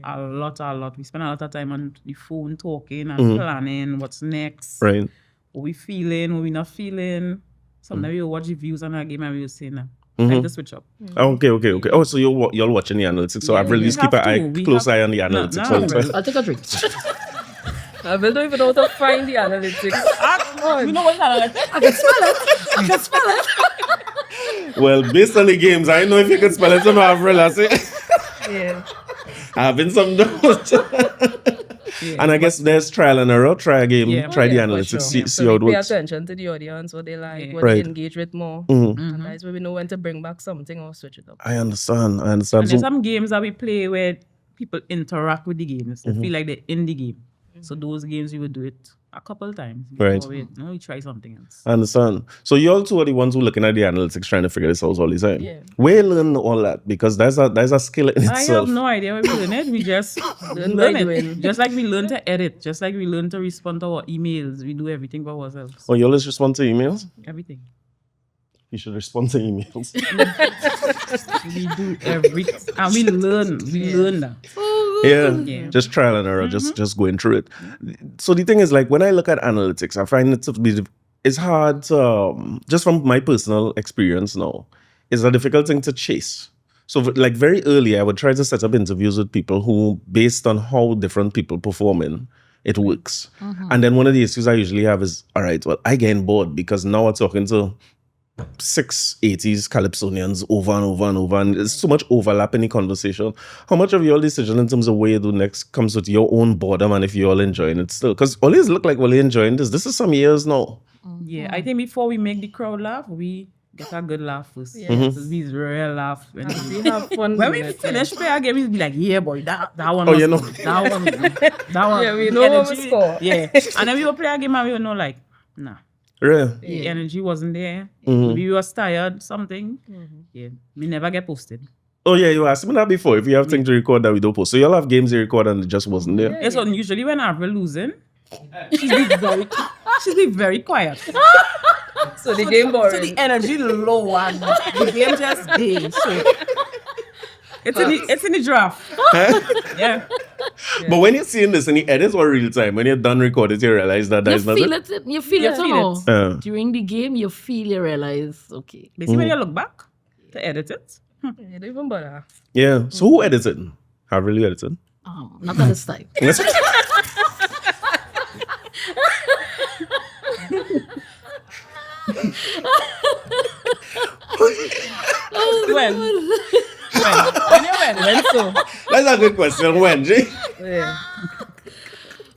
Speaker 1: A lot. We spend a lot of time on the phone talking and planning what's next.
Speaker 2: Right.
Speaker 1: What we feeling, what we not feeling. Sometimes we watch the views on our game and we will say, nah, time to switch up.
Speaker 2: Okay. Oh, so you're watching the analytics. So I've really keep an close eye on the analytics all the time.
Speaker 3: I'll take a drink.
Speaker 6: I don't even know how to find the analytics.
Speaker 1: You know what's analytics?
Speaker 3: I can smell it.
Speaker 2: Well, based on the games, I know if you can spell it to my Avril, I say.
Speaker 6: Yeah.
Speaker 2: Having some notes. And I guess there's trial and error. Try a game, try the
Speaker 6: for
Speaker 2: analytics,
Speaker 6: sure.
Speaker 2: see
Speaker 6: So
Speaker 2: how it
Speaker 6: we pay
Speaker 2: works.
Speaker 6: attention to the audience, what they like, what
Speaker 2: Right.
Speaker 6: they engage with more. And that's where we know when to bring back something or switch it up.
Speaker 2: I understand.
Speaker 1: And
Speaker 2: So,
Speaker 1: there's some games that we play where people interact with the games. They feel like they're in the game. So those games we would do it a couple of times.
Speaker 2: Right.
Speaker 1: before we try something else.
Speaker 2: I understand. So you all two are the ones who are looking at the analytics, trying to figure this out all the time.
Speaker 6: Yeah.
Speaker 2: Where you learn all that? Because there's a skill in
Speaker 1: I
Speaker 2: itself.
Speaker 1: have no idea where we learn it. We just
Speaker 6: Learn
Speaker 1: learn
Speaker 6: by
Speaker 1: it.
Speaker 6: doing.
Speaker 1: Just like we learn to edit, just like we learn to respond to our emails. We do everything by ourselves.
Speaker 2: Oh, you always respond to emails?
Speaker 1: Everything.
Speaker 2: You should respond to emails.
Speaker 1: We do everything. And we learn that.
Speaker 2: Yeah, just trial and error, just going through it. So the thing is, like, when I look at analytics, I find it to be, it's hard to, just from my personal experience now, it's a difficult thing to chase. So like very early, I would try to set up interviews with people who, based on how different people performing, it works. And then one of the issues I usually have is, all right, well, I get bored because now I'm talking to 680s Calypsonians over and over and over, and there's so much overlap in the conversation. How much of your decision in terms of what you do next comes with your own boredom and if you're all enjoying it still? Because always look like, well, you're enjoying this. This is some years now.
Speaker 1: Yeah, I think before we make the crowd laugh, we get a good laugh first.
Speaker 6: Yeah.
Speaker 1: So we real laugh.
Speaker 6: We have fun.
Speaker 1: When we
Speaker 6: with it,
Speaker 1: finish play our game, we'll be like, yeah, boy, that one.
Speaker 2: Oh, you know.
Speaker 1: That one. That one.
Speaker 6: Yeah, we know what we score.
Speaker 1: Yeah. And then we will play a game and we will know, like, nah.
Speaker 2: Really?
Speaker 1: The energy wasn't there. Maybe we was tired, something. Yeah. We never get posted.
Speaker 2: Oh, yeah, you asked me that before. If you have things to record that we don't post. So you'll have games you record and it just wasn't there.
Speaker 1: Yeah, so usually when Avril losing, she's be very quiet.
Speaker 6: So the game
Speaker 1: So
Speaker 6: boring.
Speaker 1: the energy low and the game just day. So it's in the draft. Yeah.
Speaker 2: But when you're seeing this in the edits or real time, when you're done recording, you realize that
Speaker 3: You
Speaker 2: there's
Speaker 3: feel
Speaker 2: nothing.
Speaker 3: it. You feel it.
Speaker 1: feel
Speaker 3: Now.
Speaker 1: it.
Speaker 3: During the game, you realize, okay.
Speaker 1: Basically, when you look back to edit it,
Speaker 6: You don't even bother.
Speaker 2: Yeah. So who edited? Have really edited?
Speaker 3: Not at this time.
Speaker 1: when you're ready.
Speaker 6: When so?
Speaker 2: That's a good question. When, Jay?
Speaker 6: Yeah.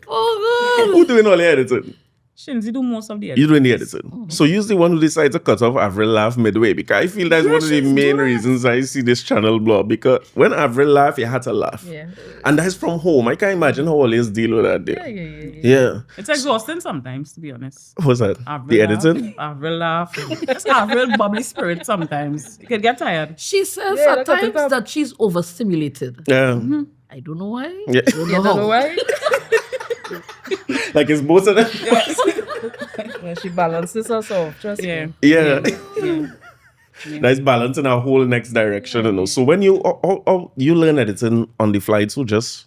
Speaker 3: Oh, God.
Speaker 2: Who doing all the editing?
Speaker 1: Shinzi do most of the
Speaker 2: You
Speaker 1: editing.
Speaker 2: doing the editing. So you're the one who decides to cut off Avril laugh midway, because I feel that's one of the main reasons I see this channel blow up, because when Avril laugh, you had to laugh.
Speaker 6: Yeah.
Speaker 2: And that's from home. I can't imagine how always deal with that day. Yeah.
Speaker 1: It's exhausting sometimes, to be honest.
Speaker 2: What's that?
Speaker 1: Avril
Speaker 2: The
Speaker 1: laugh,
Speaker 2: editing?
Speaker 1: Avril laugh. Just Avril bubbly spirit sometimes. You can get tired.
Speaker 3: She says
Speaker 6: Yeah,
Speaker 3: at
Speaker 6: that's
Speaker 3: times
Speaker 6: it.
Speaker 3: that she's overstimulated.
Speaker 2: Yeah.
Speaker 3: I don't know why.
Speaker 2: Yeah.
Speaker 3: I don't know
Speaker 6: You don't know
Speaker 3: how.
Speaker 6: why?
Speaker 2: Like it's both of them.
Speaker 6: Well, she balances us off. Trust
Speaker 1: Yeah.
Speaker 6: me.
Speaker 2: Yeah.
Speaker 1: Yeah.
Speaker 2: That's balancing a whole next direction, you know. So when you you learn editing on the fly too, just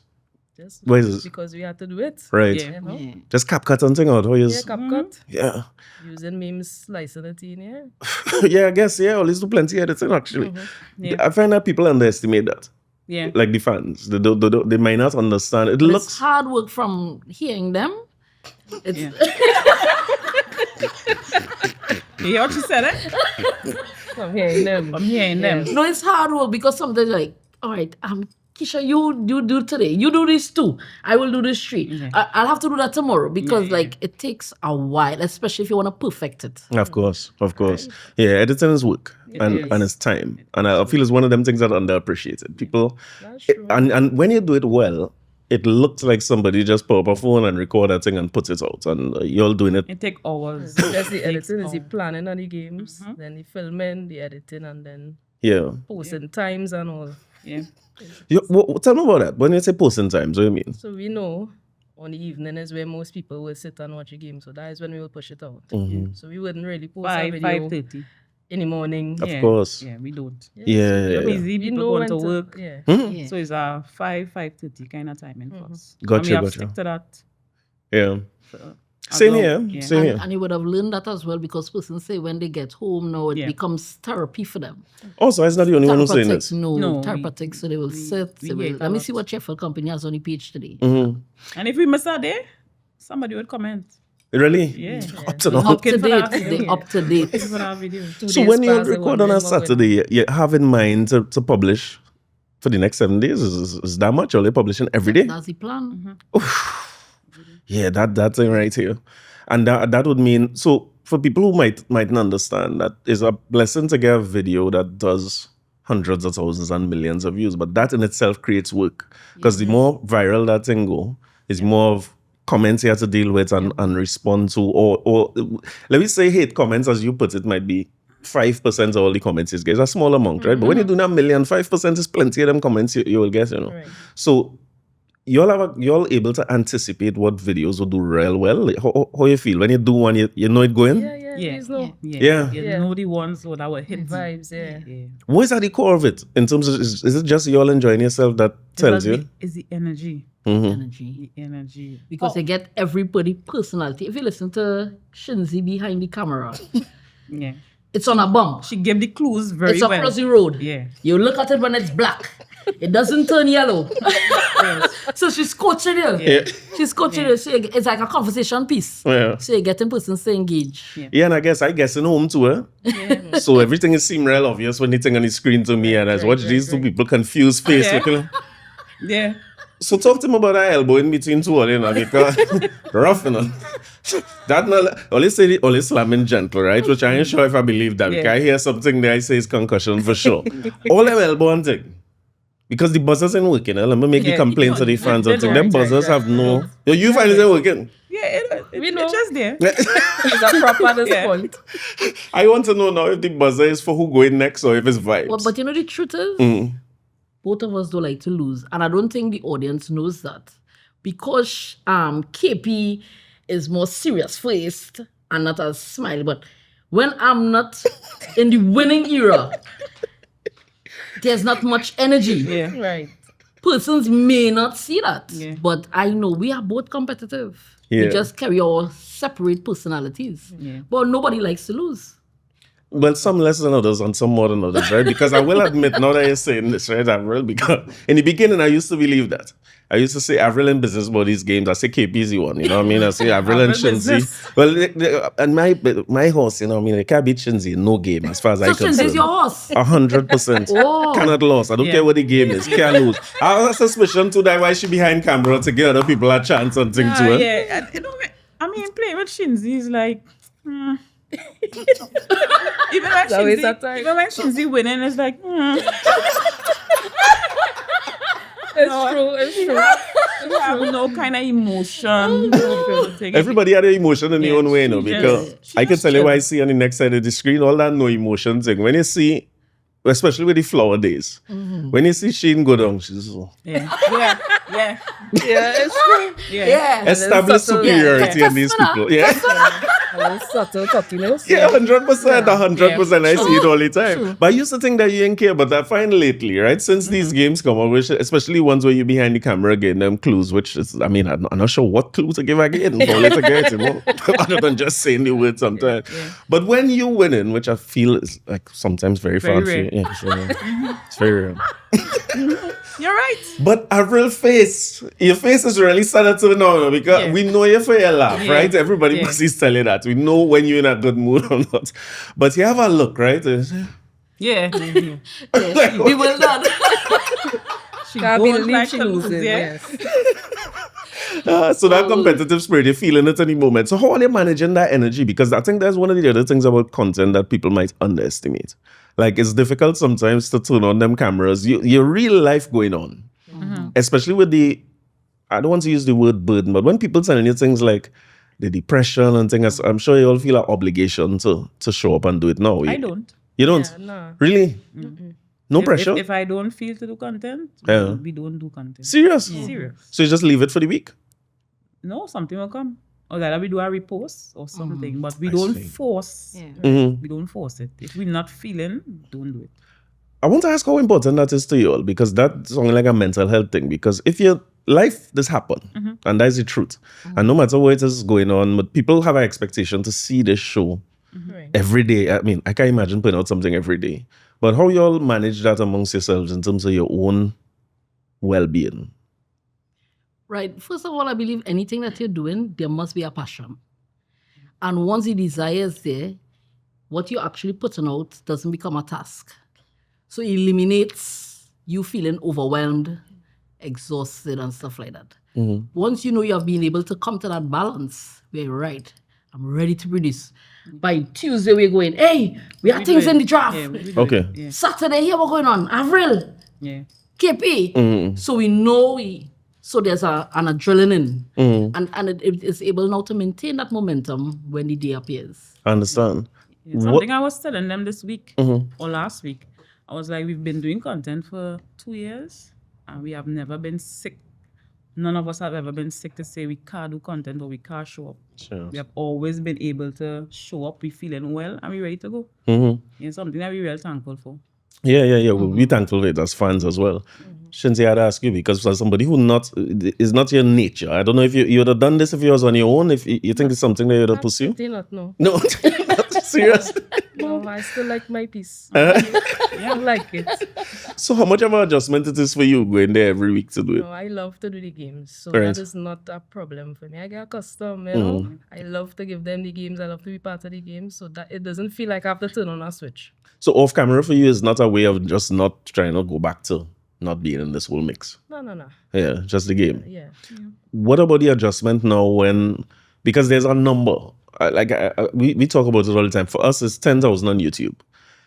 Speaker 6: Just
Speaker 2: Where is this?
Speaker 6: because we had to do it.
Speaker 2: right.
Speaker 1: Yeah.
Speaker 6: You know?
Speaker 3: Yeah.
Speaker 2: Just CapCut and thing out. How
Speaker 6: Yeah,
Speaker 2: is
Speaker 6: CapCut.
Speaker 2: yeah.
Speaker 6: Using memes, slicing it in, yeah.
Speaker 2: Yeah, I guess yeah, always do plenty editing actually.
Speaker 1: Yeah.
Speaker 2: I find that people underestimate that.
Speaker 1: Yeah.
Speaker 2: Like the fans. They might not understand. It
Speaker 3: But
Speaker 2: looks
Speaker 3: it's hard work from hearing them. It's
Speaker 1: Yeah. You hear what she said, eh?
Speaker 6: I'm hearing them.
Speaker 1: I'm hearing them.
Speaker 3: no, it's hard work because sometimes like, all right, Keisha, you do today. You do this too. I will do this three.
Speaker 1: Yeah.
Speaker 3: I'll have to do that tomorrow because like it takes a while, especially if you want to perfect it.
Speaker 2: of course. Yeah, editing is work and it's time. And I feel it's one of them things that are underappreciated. People
Speaker 6: That's true.
Speaker 2: and when you do it well, it looks like somebody just pull up a phone and record that thing and put it out, and you're doing it.
Speaker 1: It take hours.
Speaker 6: That's the
Speaker 1: It takes
Speaker 6: editing, is the
Speaker 1: hours.
Speaker 6: planning on the games, then the filming, the editing, and then
Speaker 2: Yeah.
Speaker 6: posting times and all.
Speaker 1: Yeah.
Speaker 2: Tell me about that. When you say posting times, what do you mean?
Speaker 6: So we know on the evening is where most people will sit and watch a game. So that is when we will push it out. So we wouldn't really post a
Speaker 1: 5:30.
Speaker 6: in the morning.
Speaker 2: Of course.
Speaker 1: Yeah, we don't.
Speaker 2: Yeah.
Speaker 1: Busy
Speaker 6: We
Speaker 1: people
Speaker 6: know
Speaker 1: going
Speaker 6: when
Speaker 1: to work.
Speaker 6: Yeah.
Speaker 3: Yeah.
Speaker 1: So it's a 5:30 kind of timing for us.
Speaker 2: Gotcha,
Speaker 1: And we have
Speaker 2: gotcha.
Speaker 1: to stick to that.
Speaker 2: Yeah.
Speaker 1: So,
Speaker 2: Same
Speaker 1: as
Speaker 2: here.
Speaker 1: long- yeah.
Speaker 2: Same here.
Speaker 3: And you would have learned that as well because persons say when they get home now it
Speaker 1: Yeah.
Speaker 3: becomes therapy for them.
Speaker 2: Also, it's not the only one who's saying
Speaker 3: Therapeutics,
Speaker 2: this.
Speaker 3: no,
Speaker 1: we-
Speaker 3: therapeutics, so they will sit.
Speaker 1: we
Speaker 3: They will,
Speaker 1: hear it a
Speaker 3: let me
Speaker 1: lot.
Speaker 3: see what Cheerful Company has on the page today.
Speaker 1: And if we miss a day, somebody would comment.
Speaker 2: Really?
Speaker 1: Yeah.
Speaker 2: Up to now.
Speaker 3: Up to
Speaker 1: Looking for that
Speaker 3: date,
Speaker 1: video.
Speaker 3: they up to date.
Speaker 1: Thank you for that video.
Speaker 2: So when you record on a Saturday, you have in mind to publish for the next 7 days? Is that much? Or are they publishing every day?
Speaker 3: That's the plan.
Speaker 2: Yeah, that thing right here. And that would mean, so for people who mightn't understand, that is a blessing to get a video that does hundreds of thousands and millions of views, but that in itself creates work. Because the more viral that thing go, is more of comments you have to deal with and respond to, or let me say hate comments, as you put it, might be 5% of all the comments you get. It's a small amount, right? But when you do that million, 5% is plenty of them comments you will get, you know.
Speaker 6: Right.
Speaker 2: So you're able to anticipate what videos will do real well. Like, how you feel when you do one, you know it going.
Speaker 6: Yeah.
Speaker 1: Yeah.
Speaker 6: Please no.
Speaker 2: Yeah.
Speaker 1: You
Speaker 6: Yeah.
Speaker 1: know the ones that were hit.
Speaker 6: Vibes, yeah.
Speaker 1: Yeah.
Speaker 2: What is at the core of it? In terms of is it just you all enjoying yourself that tells you?
Speaker 1: It's the energy.
Speaker 3: Energy.
Speaker 1: The energy.
Speaker 3: Because they get everybody personality. If you listen to Shinzi behind the camera,
Speaker 1: Yeah.
Speaker 3: it's on a bump.
Speaker 1: She gave the clues very
Speaker 3: It's
Speaker 1: well.
Speaker 3: across the road.
Speaker 1: Yeah.
Speaker 3: You look at it when it's black. It doesn't turn yellow. So she's coaching you.
Speaker 2: Yeah.
Speaker 3: She's coaching you. So it's like a conversation piece.
Speaker 2: Yeah.
Speaker 3: So you're getting persons to engage.
Speaker 2: Yeah, and I guess in home too, eh? So everything is seem real obvious when they thing on the screen to me, and I watch these two people confused face
Speaker 1: Yeah.
Speaker 2: looking.
Speaker 1: Yeah.
Speaker 2: So talk to me about that elbow in between two, you know, because rough, you know. That not only slamming gentle, right? Which I ain't sure if I believe that.
Speaker 1: Yeah.
Speaker 2: Because I hear something there I say is concussion for sure. All them elbow and thing. Because the buzzers ain't working. Let me make the
Speaker 1: Yeah,
Speaker 2: complaint to the fans and thing. Them
Speaker 6: right,
Speaker 2: buzzers
Speaker 6: right.
Speaker 2: have no. You find it ain't working.
Speaker 1: Yeah,
Speaker 6: We know.
Speaker 1: it's just there.
Speaker 6: It's a proper at this
Speaker 1: Yeah.
Speaker 6: point.
Speaker 2: I want to know now if the buzzer is for who going next or if it's vibes.
Speaker 3: Well, but you know the truth is, both of us don't like to lose. And I don't think the audience knows that. Because KP is more serious faced and not as smiley. But when I'm not in the winning era, there's not much energy.
Speaker 1: Yeah.
Speaker 6: Right.
Speaker 3: Persons may not see that.
Speaker 1: Yeah.
Speaker 3: But I know we are both competitive.
Speaker 2: Yeah.
Speaker 3: We just carry our separate personalities.
Speaker 1: Yeah.
Speaker 3: But nobody likes to lose.
Speaker 2: Well, some less than others and some more than others, right? Because I will admit, now that you're saying this, right, Avril, because in the beginning, I used to believe that. I used to say Avril in business about these games. I say KP is the one, you know what I mean? I say Avril and
Speaker 1: Avril
Speaker 2: Shinzi.
Speaker 1: business.
Speaker 2: Well, and my horse, you know what I mean? They can't beat Shinzi in no game as far as I
Speaker 3: So
Speaker 2: can
Speaker 3: Shinzi is your horse.
Speaker 2: 100%.
Speaker 3: Oh.
Speaker 2: Cannot lose. I don't
Speaker 1: Yeah.
Speaker 2: care what the game is. Can't lose. I have a suspicion too that why she behind camera to give other people a chance and thing to her.
Speaker 1: Yeah. And, you know, I mean, playing with Shinzi is like, even when Shinzi winning, it's like,
Speaker 6: It's true.
Speaker 1: You have no kind of emotion.
Speaker 2: Everybody had an emotion in their own way, no?
Speaker 1: she
Speaker 2: Because
Speaker 1: just-
Speaker 2: I can tell you what I see on the next side of the screen, all that no emotion thing. When you see, especially with the flower days, when you see Sheen go down, she's
Speaker 1: Yeah,
Speaker 6: Yeah, it's true.
Speaker 1: yeah.
Speaker 2: established
Speaker 6: subtle.
Speaker 2: superiority in these
Speaker 3: Customer.
Speaker 2: people. Yeah.
Speaker 6: A little subtle cockiness.
Speaker 2: Yeah, 100%, 100%. I see it all the time.
Speaker 3: True.
Speaker 2: But I used to think that you didn't care, but I find lately, right? Since these games come out, which, especially ones where you're behind the camera getting them clues, which is, I mean, I'm not sure what clues to give again. Other than just saying the word sometimes. But when you winning, which I feel is like sometimes very
Speaker 1: Very
Speaker 2: fancy.
Speaker 1: rare.
Speaker 2: Yeah, it's very, it's very rare.
Speaker 1: You're right.
Speaker 2: But Avril face, your face is really sad to know because
Speaker 1: Yeah.
Speaker 2: we know you for your laugh,
Speaker 1: Yeah.
Speaker 2: right? Everybody
Speaker 1: Yeah.
Speaker 2: must tell you that. We know when you're in a good mood or not. But you have a look, right?
Speaker 1: Yeah.
Speaker 3: We will not.
Speaker 1: She
Speaker 6: Can't
Speaker 1: don't
Speaker 6: believe
Speaker 1: like
Speaker 6: she
Speaker 1: to lose,
Speaker 6: loses.
Speaker 1: yeah.
Speaker 6: Yes.
Speaker 2: So that competitive spirit, you're feeling it any moment. So how are you managing that energy? Because I think that's one of the other things about content that people might underestimate. Like it's difficult sometimes to turn on them cameras. Your real life going on. Especially with the, I don't want to use the word burden, but when people telling you things like the depression and things, I'm sure you all feel an obligation to show up and do it now.
Speaker 1: I don't.
Speaker 2: You don't?
Speaker 6: Yeah, no.
Speaker 2: Really? No pressure?
Speaker 1: If I don't feel to do content,
Speaker 2: Yeah.
Speaker 1: we don't do content.
Speaker 2: Serious?
Speaker 1: Serious.
Speaker 2: So you just leave it for the week?
Speaker 1: No, something will come. Or that we do a repost or something, but we don't
Speaker 2: see.
Speaker 1: force.
Speaker 2: Mm-hmm.
Speaker 1: We don't force it. If we're not feeling, don't do it.
Speaker 2: I want to ask how important that is to you all, because that's only like a mental health thing. Because if your life this happen, and that's the truth, and no matter what is going on, but people have an expectation to see this show
Speaker 6: Right.
Speaker 2: every day. I mean, I can't imagine putting out something every day. But how you all manage that amongst yourselves in terms of your own well-being?
Speaker 3: Right. First of all, I believe anything that you're doing, there must be a passion. And once the desire is there, what you're actually putting out doesn't become a task. So it eliminates you feeling overwhelmed, exhausted, and stuff like that. Once you know you have been able to come to that balance, where you're right, I'm ready to produce. By Tuesday, we're going, hey, we have things in the draft.
Speaker 1: Yeah, we do
Speaker 2: Okay.
Speaker 1: it. Yeah.
Speaker 3: Saturday, here we're going on. Avril,
Speaker 1: Yeah.
Speaker 3: KP. So we know so there's an adrenaline. And it is able now to maintain that momentum when the day appears.
Speaker 2: I understand.
Speaker 1: Yeah, something I was telling them this week or last week. I was like, we've been doing content for 2 years and we have never been sick. None of us have ever been sick to say we can't do content or we can't show up.
Speaker 2: Sure.
Speaker 1: We have always been able to show up, we feeling well and we ready to go. It's something that we're real thankful for.
Speaker 2: Yeah. We'll be thankful for it as fans as well. Shinzi, I'd ask you, because for somebody who is not your nature, I don't know if you would have done this if you was on your own, if you think it's something that you would have pursued?
Speaker 6: Absolutely not, no.
Speaker 2: No, serious.
Speaker 6: No, I still like my peace. I like it.
Speaker 2: So how much of an adjustment it is for you going there every week to do it?
Speaker 6: No, I love to do the games, so
Speaker 2: Right.
Speaker 6: that is not a problem for me. I get accustomed, you know. I love to give them the games. I love to be part of the games, so that it doesn't feel like I have to turn on a switch.
Speaker 2: So off camera for you is not a way of just not trying to go back to not being in this whole mix.
Speaker 6: No.
Speaker 2: Yeah, just the game.
Speaker 6: Yeah.
Speaker 2: What about the adjustment now when, because there's a number, we talk about it all the time. For us, it's 10,000 on YouTube.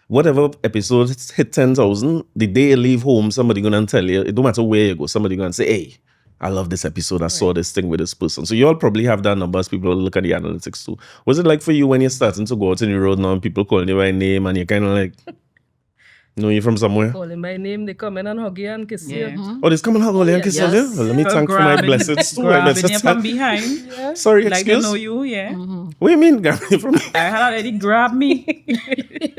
Speaker 2: Whatever episode hit 10,000, the day you leave home, somebody gonna tell you, it don't matter where you go, somebody gonna say, hey, I love this episode. I saw this thing with this person. So you all probably have that number as people look at the analytics too. Was it like for you when you're starting to go out in the road now and people calling you by name and you're kind of like, know you from somewhere?
Speaker 6: Calling my name, they come in and hug you and kiss
Speaker 1: Yeah.
Speaker 6: you.
Speaker 2: Oh, this coming hug only and kiss
Speaker 3: Yes.
Speaker 2: you? Well, let me thank for my blessed stool.
Speaker 1: Grabbing you from behind.
Speaker 2: Sorry,
Speaker 1: Like they
Speaker 2: excuse?
Speaker 1: know you, yeah.
Speaker 2: What do you mean grabbing from me?
Speaker 1: I had already grabbed me.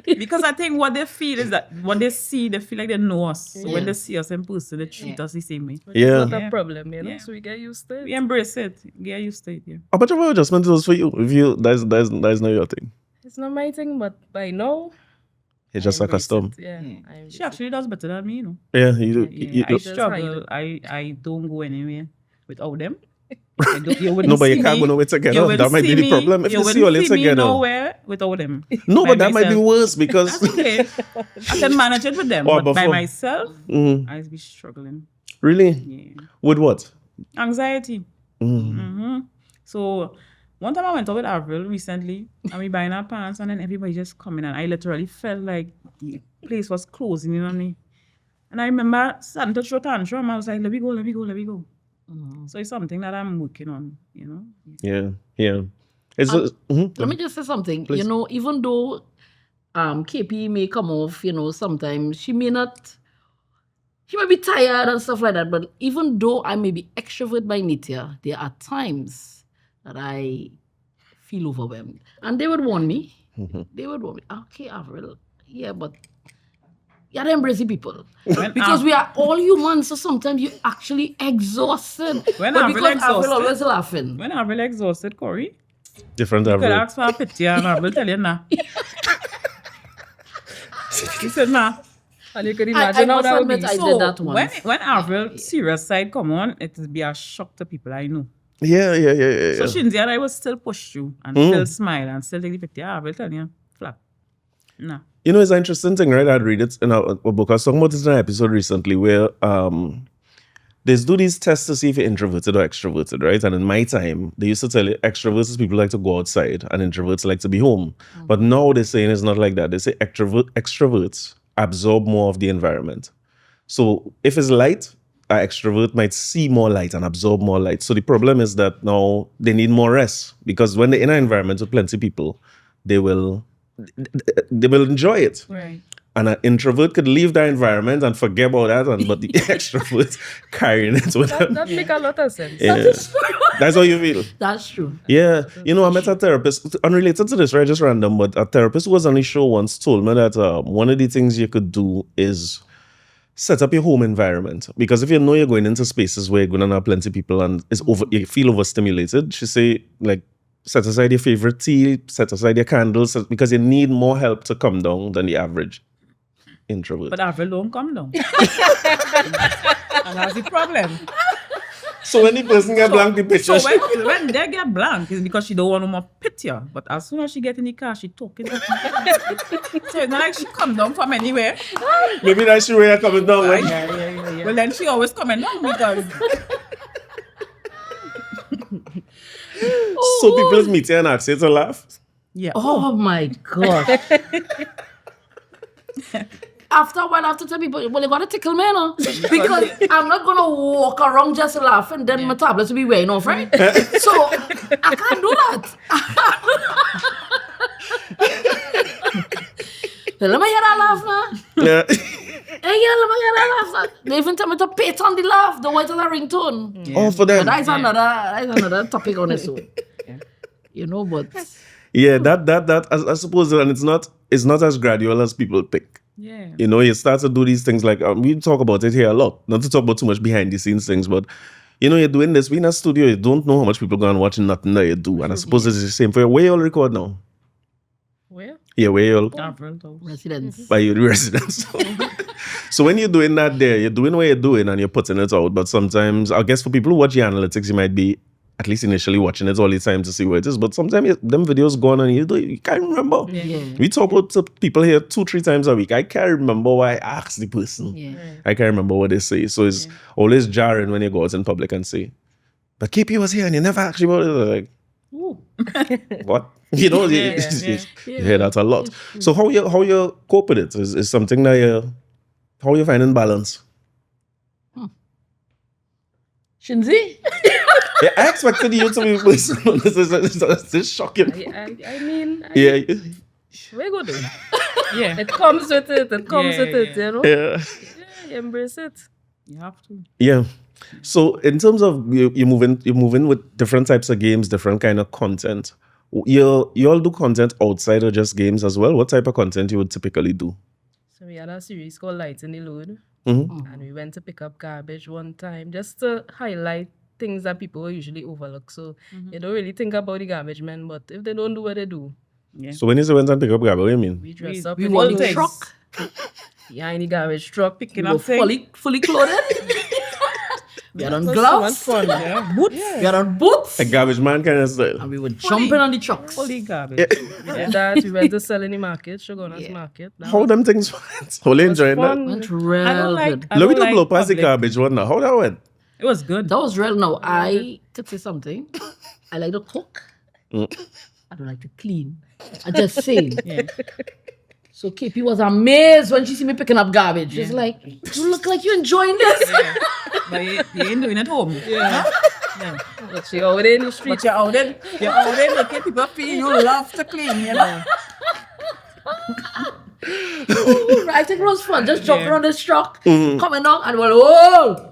Speaker 1: Because I think what they feel is that when they see, they feel like they know us. So when they see us in person, they treat us the same way.
Speaker 2: Yeah.
Speaker 6: It's not
Speaker 1: Yeah.
Speaker 6: a problem, you know.
Speaker 1: Yeah.
Speaker 6: So we get used to it.
Speaker 1: We embrace it. Get used to it, yeah.
Speaker 2: How much of an adjustment is for you? If you that's not your thing.
Speaker 6: It's not my thing, but by now,
Speaker 2: You're just
Speaker 6: I embrace
Speaker 2: accustomed.
Speaker 6: it. Yeah. I embrace
Speaker 1: She actually does better than me, you know.
Speaker 2: Yeah, you
Speaker 1: Yeah, I
Speaker 6: just
Speaker 1: struggle.
Speaker 6: hide
Speaker 1: I don't go anywhere without them. You wouldn't
Speaker 2: No, but you
Speaker 1: see
Speaker 2: can't
Speaker 1: me-
Speaker 2: go nowhere together.
Speaker 1: you
Speaker 2: That
Speaker 1: wouldn't
Speaker 2: might be
Speaker 1: see
Speaker 2: the
Speaker 1: me-
Speaker 2: problem. If you see
Speaker 1: wouldn't
Speaker 2: all it
Speaker 1: see me
Speaker 2: together.
Speaker 1: nowhere without them.
Speaker 2: No,
Speaker 1: By
Speaker 2: but that might be
Speaker 1: myself.
Speaker 2: worse because
Speaker 1: That's okay. I can manage it with them,
Speaker 2: Oh,
Speaker 1: but by
Speaker 2: before-
Speaker 1: myself,
Speaker 2: Mhm.
Speaker 1: I'd be struggling.
Speaker 2: Really?
Speaker 1: Yeah.
Speaker 2: With what?
Speaker 1: Anxiety.
Speaker 2: Mm.
Speaker 1: Mhm. So One time I went out with Avril recently, and we buying our pants, and then everybody just coming, and I literally felt like the place was closing in on me. And I remember starting to throw tantrum. I was like, let me go. So it's something that I'm working on, you know?
Speaker 2: Yeah.
Speaker 3: Let me just say something.
Speaker 2: Please.
Speaker 3: You know, even though KP may come off, you know, sometimes she may be tired and stuff like that. But even though I may be extrovert by nature, there are times that I feel overwhelmed. And they would warn me. Okay, Avril, but you gotta embrace the people. Because we are all human, so sometimes you're actually exhausted.
Speaker 1: When
Speaker 3: but
Speaker 1: Avril
Speaker 3: because Avril
Speaker 1: exhausted-
Speaker 3: always laughing.
Speaker 1: When Avril exhausted, Corie,
Speaker 2: Different
Speaker 1: you could
Speaker 2: Avril.
Speaker 1: ask for a picture, and Avril tell you nah. He said nah.
Speaker 6: And you could
Speaker 3: I
Speaker 6: imagine how
Speaker 3: must
Speaker 6: that would be.
Speaker 3: admit I
Speaker 1: So
Speaker 3: did that once.
Speaker 1: when Avril serious side come on, it will be a shock to people I know.
Speaker 2: Yeah.
Speaker 1: So Shinzi and I will still push you and still smile and still take the picture. Avril tell you flat. Nah.
Speaker 2: You know, it's an interesting thing, right? I'd read it in a book. I was talking about this in an episode recently where they do these tests to see if you're introverted or extroverted, right? And in my time, they used to tell you extroverts people like to go outside and introverts like to be home. But now they're saying it's not like that. They say extroverts absorb more of the environment. So if it's light, an extrovert might see more light and absorb more light. So the problem is that now they need more rest because when they're in an environment with plenty of people, they will enjoy it.
Speaker 1: Right.
Speaker 2: And an introvert could leave the environment and forget about that, but the extrovert carrying it with them.
Speaker 6: That make a lot of sense.
Speaker 2: Yeah. That's how you feel.
Speaker 3: That's true.
Speaker 2: Yeah. You know, I met a therapist, unrelated to this, right? Just random, but a therapist who was on the show once told me that one of the things you could do is set up your home environment. Because if you know you're going into spaces where you're going to have plenty of people and you feel overstimulated, she say, like, set aside your favorite tea, set aside your candles, because you need more help to come down than the average introvert.
Speaker 1: But Avril don't come down. And that's the problem.
Speaker 2: So when the person get blank the picture,
Speaker 1: So when they get blank, it's because she don't want no more picture. But as soon as she get in the car, she talking. So it's not like she come down from anywhere.
Speaker 2: maybe that's the way you're coming down. Right?
Speaker 1: Yeah. Well, then she always coming down because
Speaker 2: So people meet you and ask you to laugh.
Speaker 1: yeah.
Speaker 3: Oh my God. After a while, I have to tell people, well, you gotta tickle me, no? Because I'm not gonna walk around just laughing, then my tablets will be wearing off, right? So I can't do that. Let me hear that laugh now.
Speaker 2: Yeah.
Speaker 3: Hey, yeah, let me hear that laugh. They even tell me to pay on the laugh, the white of the ringtone.
Speaker 2: Oh, for them.
Speaker 3: But that's another topic on its own. You know, but
Speaker 2: Yeah, that I suppose, and it's not as gradual as people think.
Speaker 1: Yeah.
Speaker 2: You know, you start to do these things like we talk about it here a lot. Not to talk about too much behind the scenes things, but you know, you're doing this. We in a studio, you don't know how much people go and watching nothing that you do. And I suppose it's the same for you. Where you all record now?
Speaker 6: Where?
Speaker 2: Yeah, where you all
Speaker 1: Avril though.
Speaker 3: residents.
Speaker 2: by your residents. So when you're doing that there, you're doing what you're doing and you're putting it out. But sometimes, I guess for people who watch your analytics, you might be at least initially watching it all the time to see where it is. But sometimes them videos go on and you can't remember.
Speaker 3: Yeah.
Speaker 2: We talk about to people here 2-3 times a week. I can't remember why I asked the person.
Speaker 3: Yeah.
Speaker 2: I can't remember what they say. So it's always jarring when you go out in public and say, but KP was here and you never actually about it. Like,
Speaker 1: Ooh.
Speaker 2: what? You know, you hear that a lot. So how you cope with it is something that how you finding balance?
Speaker 3: Shinzi?
Speaker 2: Yeah, I expected you to be personal. This is shocking.
Speaker 6: I mean,
Speaker 2: Yeah.
Speaker 6: we go do.
Speaker 1: Yeah.
Speaker 6: It comes with it. It comes with it, you know?
Speaker 2: Yeah.
Speaker 6: Yeah, embrace it.
Speaker 1: You have to.
Speaker 2: Yeah. So in terms of you moving with different types of games, different kind of content. You all do content outside of just games as well. What type of content you would typically do?
Speaker 6: So we had a series called Lights in the Load.
Speaker 2: Mm-hmm.
Speaker 6: And we went to pick up garbage one time just to highlight things that people usually overlook. So you don't really think about the garbage men, but if they don't do what they do,
Speaker 2: So when you say went and pick up garbage, what do you mean?
Speaker 6: we dress
Speaker 1: We-
Speaker 6: up
Speaker 3: We
Speaker 6: in
Speaker 3: were
Speaker 6: the
Speaker 3: in the truck.
Speaker 6: Yeah, in the garbage truck.
Speaker 1: Picking
Speaker 3: We
Speaker 1: up
Speaker 3: were
Speaker 1: things.
Speaker 3: fully clothed. We had on gloves.
Speaker 1: Fun, yeah. Boots.
Speaker 3: We had on boots.
Speaker 2: A garbage man kind of style.
Speaker 3: And we were jumping on the trucks.
Speaker 1: Fully garbage.
Speaker 6: We did that. We went to sell in the market, Shogunas Market. That
Speaker 2: How
Speaker 6: was
Speaker 2: them things went? How they enjoying that?
Speaker 6: fun.
Speaker 3: Went real
Speaker 1: I don't like.
Speaker 3: good.
Speaker 1: I
Speaker 2: Let me
Speaker 1: don't
Speaker 2: to blow
Speaker 1: like
Speaker 2: past the
Speaker 1: public.
Speaker 2: garbage one now. How that went?
Speaker 1: It was good.
Speaker 3: That was real. Now, I to say something. I like to cook. I don't like to clean. I just say.
Speaker 1: Yeah.
Speaker 3: So KP was amazed when she see me picking up garbage. She's like, you look like you're enjoying this.
Speaker 1: Yeah. But you ain't doing it at home.
Speaker 6: Yeah.
Speaker 1: Yeah.
Speaker 6: But she out there in the street.
Speaker 1: But you're out there making people feel you love to clean, you know?
Speaker 3: I think it was fun. Just jumping
Speaker 1: Yeah.
Speaker 3: on this truck, coming out, and oh.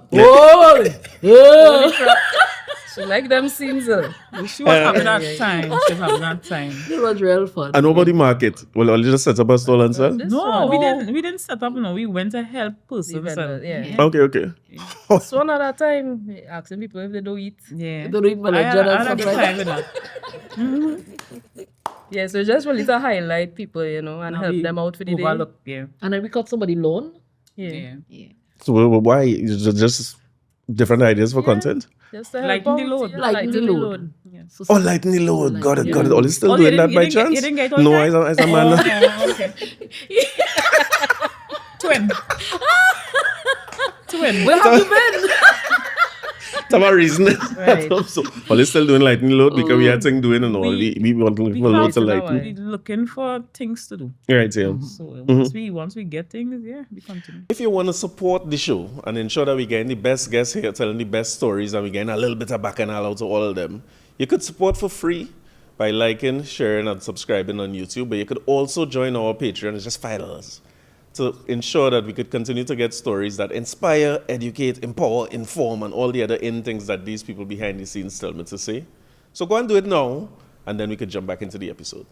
Speaker 6: She like them scenes.
Speaker 1: She was having that time. She was having that time.
Speaker 3: It was real fun.
Speaker 2: And nobody market. Well, I'll just set up a stall and sell.
Speaker 1: No, we didn't set up, we went to help persons.
Speaker 6: Yeah.
Speaker 2: Okay.
Speaker 6: So another time, asking people if they don't eat.
Speaker 1: Yeah.
Speaker 3: They don't eat
Speaker 1: I
Speaker 3: manager
Speaker 1: had
Speaker 3: and
Speaker 1: a
Speaker 3: stuff
Speaker 1: good
Speaker 3: like
Speaker 1: time
Speaker 3: that.
Speaker 1: with that.
Speaker 6: Yeah, so just really to highlight people, and help them out for the day.
Speaker 1: Overlook, yeah.
Speaker 3: And then we got somebody loan.
Speaker 6: Yeah.
Speaker 2: So why? Is it just different ideas for content?
Speaker 6: Just to help
Speaker 1: Lighten the
Speaker 6: out,
Speaker 1: load.
Speaker 6: yeah,
Speaker 3: Lighten the load.
Speaker 1: Yeah.
Speaker 3: So
Speaker 2: Oh, lighten the load. Got it. Oh, you still
Speaker 1: Oh,
Speaker 2: doing
Speaker 1: you
Speaker 2: that
Speaker 1: didn't-
Speaker 2: by
Speaker 1: you didn't
Speaker 2: chance?
Speaker 1: get- you didn't get all
Speaker 2: No,
Speaker 1: that?
Speaker 2: as a man.
Speaker 1: Oh, okay. Twin.
Speaker 3: where have you been?
Speaker 2: That's a reason.
Speaker 6: Right.
Speaker 2: So, well, it's still doing lightning load because we had things doing and all. We want to
Speaker 1: We
Speaker 2: loads of
Speaker 1: can't-
Speaker 2: lightning.
Speaker 1: we're looking for things to do.
Speaker 2: Right, yeah.
Speaker 1: So once we get things, yeah, we continue.
Speaker 2: If you want to support the show and ensure that we're getting the best guests here, telling the best stories, and we're getting a little bit of bacchanal out of all of them, you could support for free by liking, sharing, and subscribing on YouTube. But you could also join our Patreon. It's just $5 to ensure that we could continue to get stories that inspire, educate, empower, inform, and all the other things that these people behind the scenes tell me to say. So go and do it now, and then we could jump back into the episode.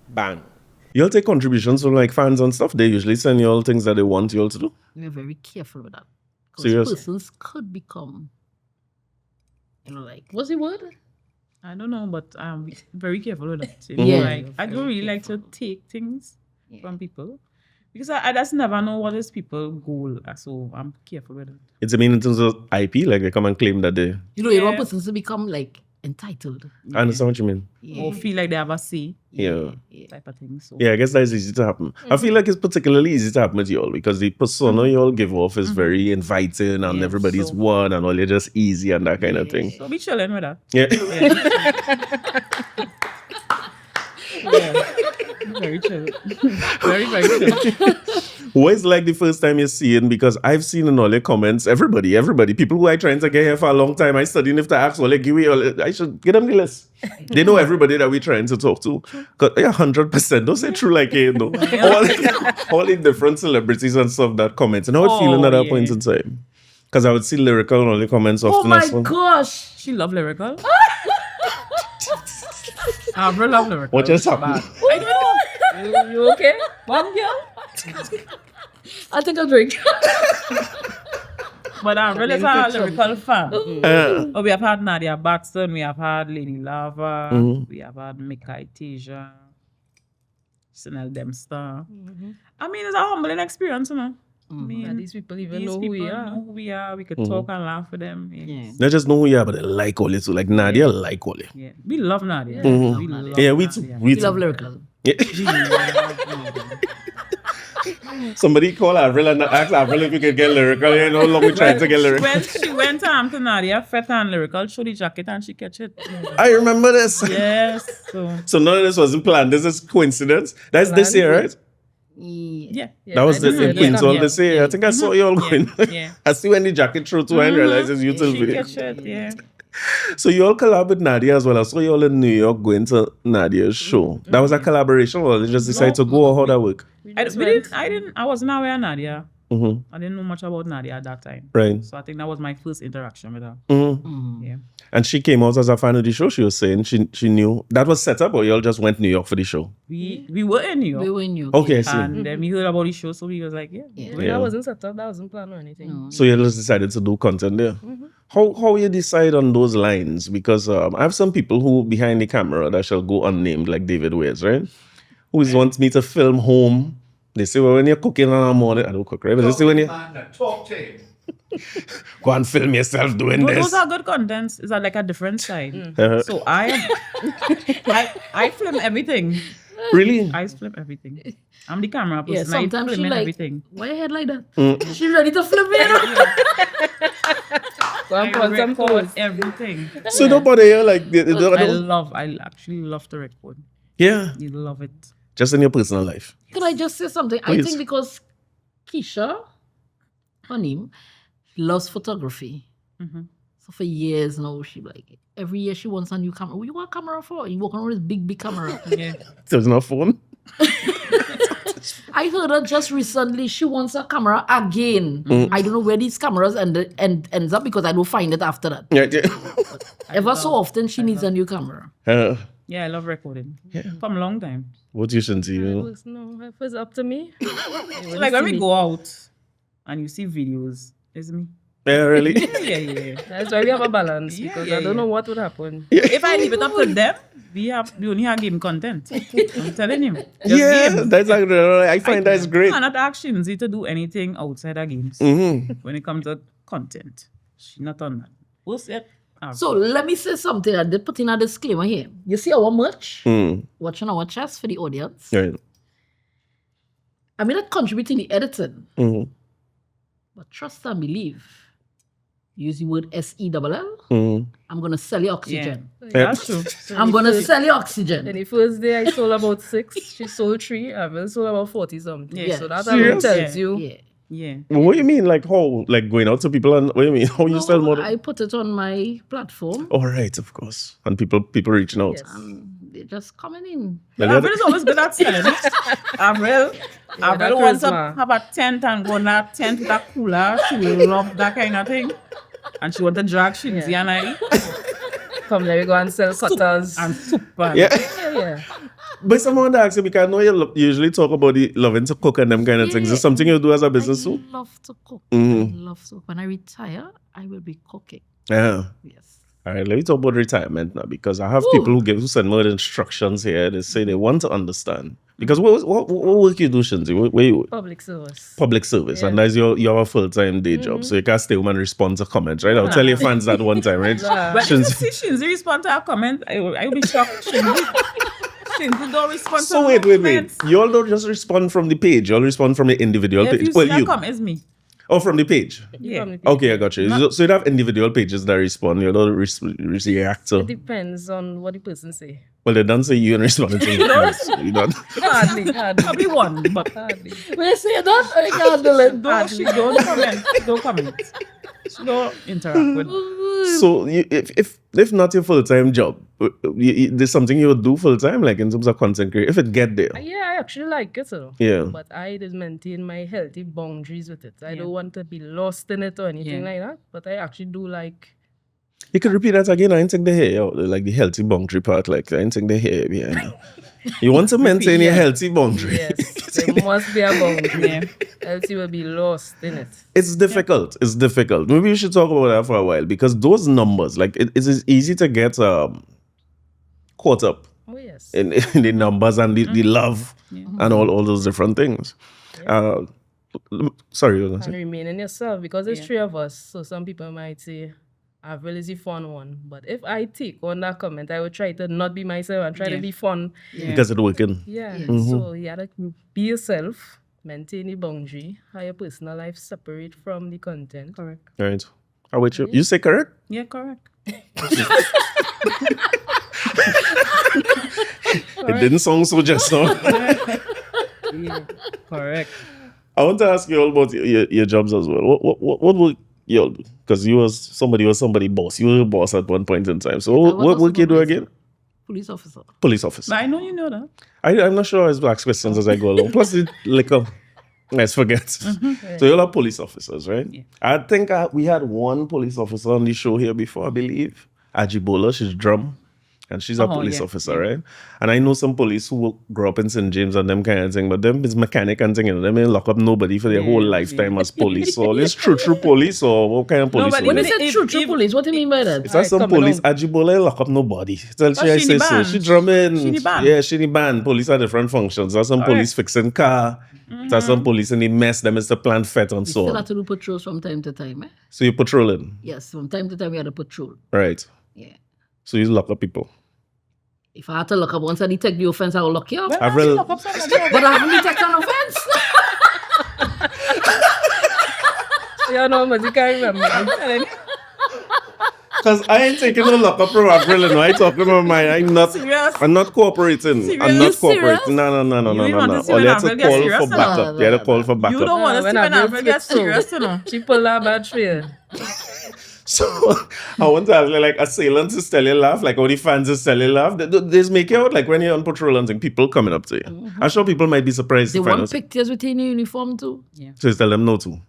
Speaker 2: Bang. You'll take contributions from like fans and stuff. They usually send you all things that they want you all to do.
Speaker 3: We're very careful with that.
Speaker 2: Serious?
Speaker 3: Because persons could become, like, what's the word?
Speaker 1: I don't know, but I'm very careful with that.
Speaker 3: Yeah.
Speaker 1: Like, I don't really like to take things from people because I just never know what is people's goal. So I'm careful with it.
Speaker 2: It's I mean in terms of IP, like they come and claim that they.
Speaker 3: You don't want persons to become, like, entitled.
Speaker 2: I understand what you mean.
Speaker 1: Or feel like they have a say
Speaker 2: Yeah.
Speaker 1: type of thing. So
Speaker 2: Yeah, I guess that is easy to happen. I feel like it's particularly easy to happen with y'all because the persona y'all give off is very inviting and everybody's
Speaker 1: so-
Speaker 2: one and all. You're just easy and that kind of thing.
Speaker 1: So be chilling with that.
Speaker 2: Yeah.
Speaker 1: Yeah. Very chill. Very, very chill.
Speaker 2: What is like the first time you're seeing? Because I've seen in all your comments, everybody, people who are trying to get here for a long time, I studying if to ask, well, like, I should get them the list. They know everybody that we're trying to talk to. 'Cause, yeah, 100%. Don't say true like you know. all the different celebrities and stuff that comment. And how it feeling at that point in time? Because I would see lyrical and all the comments
Speaker 3: Oh
Speaker 2: often
Speaker 3: my
Speaker 2: as well.
Speaker 3: gosh!
Speaker 1: She love lyrical. I really love lyrical.
Speaker 2: What just happened?
Speaker 1: I don't know.
Speaker 6: You okay?
Speaker 1: One girl.
Speaker 3: I think I'll drink.
Speaker 1: But I'm really a lyrical fan.
Speaker 2: Uh,
Speaker 1: Oh, we have had Nadia Batson, we have had Lady Lava, we have had Mikai Teja, Chanel Dempster. I mean, it's a humbling experience, I mean,
Speaker 6: And these people even
Speaker 1: these
Speaker 6: know who
Speaker 1: people
Speaker 6: we are.
Speaker 1: know who we are. We could talk and laugh with them. Yeah.
Speaker 2: not just know who you are, but they like all it too. Like Nadia like all it.
Speaker 1: Yeah. We love Nadia.
Speaker 2: Mhm.
Speaker 1: We love
Speaker 2: Yeah, we
Speaker 1: Nadia.
Speaker 2: too.
Speaker 3: We love lyrical.
Speaker 2: Yeah.
Speaker 1: We love Nadia.
Speaker 2: Somebody call Avril and ask Avril if you could get lyrical. You know how long we tried to get lyrical.
Speaker 1: She went to Nadia, Feta and Lyrical, show the jacket and she catch it.
Speaker 2: I remember this.
Speaker 1: Yes. So,
Speaker 2: So none of this wasn't planned. This is coincidence. That's this year, right?
Speaker 1: yeah.
Speaker 2: That was the in Queens all this year. I think I saw you all going.
Speaker 1: Yeah.
Speaker 2: I see when the jacket threw to and realized it's you till
Speaker 1: She
Speaker 2: video.
Speaker 1: catch it, yeah.
Speaker 2: So you all collab with Nadia as well. I saw you all in New York going to Nadia's show. That was a collaboration, or they just decided to go, or how that work?
Speaker 1: I wasn't aware of Nadia.
Speaker 2: Mm-hmm.
Speaker 1: I didn't know much about Nadia at that time.
Speaker 2: Right.
Speaker 1: So I think that was my first interaction with her.
Speaker 2: Mm-hmm.
Speaker 1: Yeah.
Speaker 2: And she came out as a fan of the show. She was saying she knew that was set up, or you all just went to New York for the show.
Speaker 1: We were in New York.
Speaker 3: We were in you.
Speaker 2: Okay, I see.
Speaker 1: And then we heard about the show, so we was like, yeah.
Speaker 2: Yeah.
Speaker 6: That wasn't set up, that wasn't planned or anything.
Speaker 3: No.
Speaker 2: So you just decided to do content there. How you decide on those lines? Because I have some people who behind the camera that shall go unnamed, like David Wares, right? Who wants me to film home. They say, well, when you're cooking in the morning, I don't cook, right? But they say when you
Speaker 5: Talk to him.
Speaker 2: go and film yourself doing
Speaker 1: But
Speaker 2: this.
Speaker 1: those are good contents. It's like a different side.
Speaker 2: Uh,
Speaker 1: So I film everything.
Speaker 2: really?
Speaker 1: I film everything. I'm the camera person.
Speaker 3: Yeah,
Speaker 1: I
Speaker 3: sometimes she
Speaker 1: film
Speaker 3: like,
Speaker 1: everything.
Speaker 3: why your head like that? She's ready to flip it.
Speaker 6: Go and put some
Speaker 1: record
Speaker 6: toes.
Speaker 1: everything.
Speaker 2: So nobody here like
Speaker 1: I actually love to record.
Speaker 2: yeah,
Speaker 1: You love it.
Speaker 2: just in your personal life.
Speaker 3: Could I just say something? I
Speaker 2: Please.
Speaker 3: think because Keisha, her name, loves photography. So for years now, every year she wants a new camera. What you want a camera for? You walk around with this big camera.
Speaker 1: Yeah.
Speaker 2: There's no phone.
Speaker 3: I heard her just recently, she wants a camera again. I don't know where these cameras ends up because I don't find it after that.
Speaker 2: Yeah.
Speaker 3: Ever so often, she needs a new camera.
Speaker 1: Yeah, I love recording. From a long time.
Speaker 2: What you should see?
Speaker 6: If it's up to me.
Speaker 1: So like when we go out and you see videos, it's me.
Speaker 2: Yeah, really?
Speaker 1: Yeah.
Speaker 6: That's why we have a balance
Speaker 1: Yeah,
Speaker 6: because
Speaker 1: yeah,
Speaker 6: I don't
Speaker 1: yeah.
Speaker 6: know what would happen.
Speaker 1: If I leave it up to them, we only have game content. I'm telling you. Just
Speaker 2: Yeah,
Speaker 1: games.
Speaker 2: that's actually, I find that's great.
Speaker 1: I'm not asking Shinzi to do anything outside of games when it comes to content. She's not on that. We'll see.
Speaker 3: So let me say something. I did put in a disclaimer here. You see our merch? Watching our chest for the audience.
Speaker 2: Right.
Speaker 3: I mean, not contributing the editing. But trust and believe. Use the word SELL. I'm going to sell you oxygen.
Speaker 1: That's true.
Speaker 3: I'm going to sell you oxygen.
Speaker 6: Then the first day I sold about 6, she sold 3, I sold about 40 something.
Speaker 3: Yeah.
Speaker 6: So that
Speaker 2: Serious?
Speaker 6: alone tells you.
Speaker 3: Yeah.
Speaker 1: Yeah.
Speaker 2: What do you mean? Like how? Like going out to people and what do you mean? How you sell more?
Speaker 3: I put it on my platform.
Speaker 2: Oh, right, of course. And people reaching out.
Speaker 6: Yes.
Speaker 3: They're just coming in.
Speaker 1: Avril is always good at selling it. Avril
Speaker 6: that
Speaker 1: wants to
Speaker 6: charisma.
Speaker 1: have a tent and go on that tent with a cooler. She will love that kind of thing. And she want to drag Shinzi and I
Speaker 6: Come, let me go and sell cutters.
Speaker 1: and super.
Speaker 2: Yeah.
Speaker 6: Yeah.
Speaker 2: But someone asked you, because I know you usually talk about the loving to cook and them kind of things. Is something you do as a business too?
Speaker 3: I love to cook. I love to. When I retire, I will be cooking.
Speaker 2: Yeah.
Speaker 3: Yes.
Speaker 2: All right, let me talk about retirement now, because I have people who send more instructions here. They say they want to understand. Because what work you do, Shinzi? Where you?
Speaker 6: Public service.
Speaker 2: Public service, and that's your full-time day job, so you can't stay home and respond to comments, right? I'll tell your fans that one time, right?
Speaker 1: But if you see Shinzi respond to a comment, I will be shocked. Shinzi don't respond to
Speaker 2: So
Speaker 1: no
Speaker 2: wait.
Speaker 1: comments.
Speaker 2: You all don't just respond from the page. You all respond from the individual
Speaker 1: If
Speaker 2: page.
Speaker 1: you see a comment, it's me.
Speaker 2: Oh, from the page.
Speaker 1: Yeah.
Speaker 2: Okay, I got you. So you have individual pages that respond. You don't react to.
Speaker 6: It depends on what the person say.
Speaker 2: Well, they don't say you and respond to you. You don't.
Speaker 6: Hardly.
Speaker 1: Probably one, but
Speaker 6: Hardly.
Speaker 3: When I say that, I can't handle it.
Speaker 1: she don't comment. Don't comment. She don't interact with.
Speaker 2: So if not your full-time job, there's something you would do full-time, like in terms of content creation, if it get there.
Speaker 6: Yeah, I actually like it.
Speaker 2: Yeah.
Speaker 6: But I just maintain my healthy boundaries with it. I don't want to be lost in it or anything like that. But I actually do like.
Speaker 2: You could repeat that again. I didn't think they hear you, like the healthy boundary part. Like I didn't think they hear behind you. You want to maintain your healthy boundary.
Speaker 6: Yes, there must be a boundary.
Speaker 1: Yeah.
Speaker 6: Else you will be lost in it.
Speaker 2: It's difficult. It's difficult. Maybe we should talk about that for a while, because those numbers, like it is easy to get caught up
Speaker 6: Oh, yes.
Speaker 2: in the numbers and the love and all those different things. Sorry, you were gonna
Speaker 6: And
Speaker 2: say?
Speaker 6: remaining yourself, because there's 3 of us. So some people might say, Avril is the fun one. But if I take on that comment, I would try to not be myself and try to be fun.
Speaker 2: Because it's working.
Speaker 6: Yeah. So you gotta be yourself, maintain the boundary, how your personal life separate from the content.
Speaker 1: Correct.
Speaker 2: Right. How about you? You say correct?
Speaker 1: Yeah, correct.
Speaker 2: It didn't sound so just now.
Speaker 1: Yeah, correct.
Speaker 2: I want to ask you all about your jobs as well. What work you all do? Because you was somebody boss. You were a boss at one point in time. So what work you do again?
Speaker 3: Police officer.
Speaker 2: Police officer.
Speaker 1: But I know you know that.
Speaker 2: I'm not sure I ask questions as I go along. Plus, the liquor. Let's forget. So you're all police officers, right?
Speaker 1: Yeah.
Speaker 2: I think we had one police officer on the show here before, I believe. Ajibola, she's drum. And she's a police officer, right? And I know some police who grew up in St. James and them kind of thing, but them is mechanic and thing, and them ain't lock up nobody for their whole lifetime as police. So it's true police, or what kind of police?
Speaker 1: but
Speaker 2: you
Speaker 3: When you
Speaker 2: do?
Speaker 3: say true police, what do you mean by that?
Speaker 2: It's like some
Speaker 6: coming
Speaker 2: police,
Speaker 6: on.
Speaker 2: Ajibola ain't lock up nobody. Tell she I
Speaker 1: she
Speaker 2: say
Speaker 1: the
Speaker 2: so.
Speaker 1: band.
Speaker 2: She drumming.
Speaker 1: She the band.
Speaker 2: Yeah, she the band. Police are different functions. There's some police fixing car. There's some police in the mess. Them is the plant fet and so
Speaker 3: Still
Speaker 2: on.
Speaker 3: have to do patrols from time to time, eh?
Speaker 2: So you're patrolling,
Speaker 3: Yes, from time to time we had a patrol.
Speaker 2: right?
Speaker 3: Yeah.
Speaker 2: So you lock up people.
Speaker 3: If I had to lock up once I detect the offense, I will lock you up.
Speaker 2: Avril,
Speaker 3: But I haven't detected an offense.
Speaker 6: Yeah, no, but you can't remember.
Speaker 2: Because I ain't taking no lock up from Avril, you know. I talking about mine.
Speaker 1: Serious?
Speaker 2: I'm not cooperating.
Speaker 1: Serious?
Speaker 2: I'm not
Speaker 1: You serious?
Speaker 2: cooperating. No.
Speaker 1: You ain't want to see
Speaker 2: All
Speaker 1: when
Speaker 2: you have to
Speaker 1: Avril get
Speaker 2: call
Speaker 1: serious,
Speaker 2: for
Speaker 1: you know?
Speaker 2: backup. You have to call for
Speaker 1: You
Speaker 2: backup.
Speaker 1: don't want to see when Avril get
Speaker 6: so.
Speaker 1: serious, you know.
Speaker 6: She pull her bad trail.
Speaker 2: So I want to ask you, like, assailants is tell you laugh, like all the fans is tell you laugh. They make you out like when you're on patrol and thing, people coming up to you.
Speaker 1: Mm-hmm.
Speaker 2: I'm sure people might be surprised
Speaker 3: They
Speaker 2: to find
Speaker 3: want
Speaker 2: out.
Speaker 3: pictures with in uniform too.
Speaker 2: So you tell them no to.